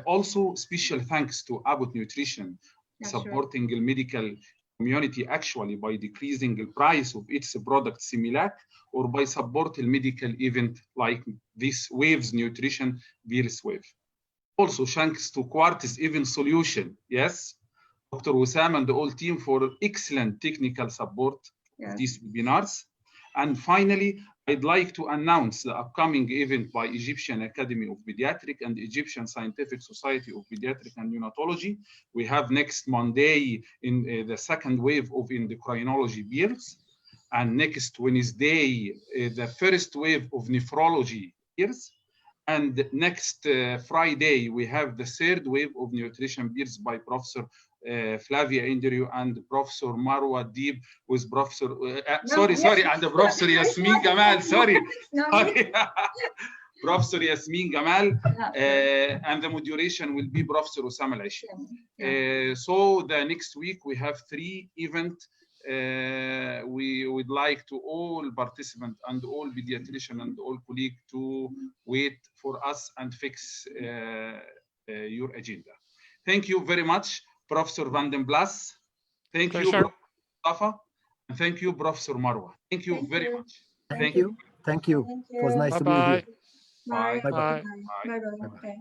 also special thanks to Abbott Nutrition, supporting the medical community actually by decreasing the price of its product Similac, or by supporting medical event like this Waves Nutrition Virus Wave. Also thanks to Quartz Event Solution, yes, Dr. Wissam and the whole team for excellent technical support of these webinars. And finally, I'd like to announce the upcoming event by Egyptian Academy of Pediatric and Egyptian Scientific Society of Pediatric and Neonatology. We have next Monday in the second wave of endocrinology beers, and next Wednesday, the first wave of nephrology beers. And next Friday, we have the third wave of nutrition beers by Professor Flavia Indriu and Professor Marwa Deeb with Professor, and the Professor Yasmin Gamal, Professor Yasmin Gamal, and the moderation will be Professor Osama Al-Aishi. So the next week we have 3 events. We would like to all participants and all pediatricians and all colleagues to wait for us and fix your agenda. Thank you very much, Professor Van den Blas. Thank you, Professor Mustafa. And thank you, Professor Marwa. Thank you very much. Thank you. Thank you. It was nice to be here. Bye. Bye. Bye. Bye. Bye.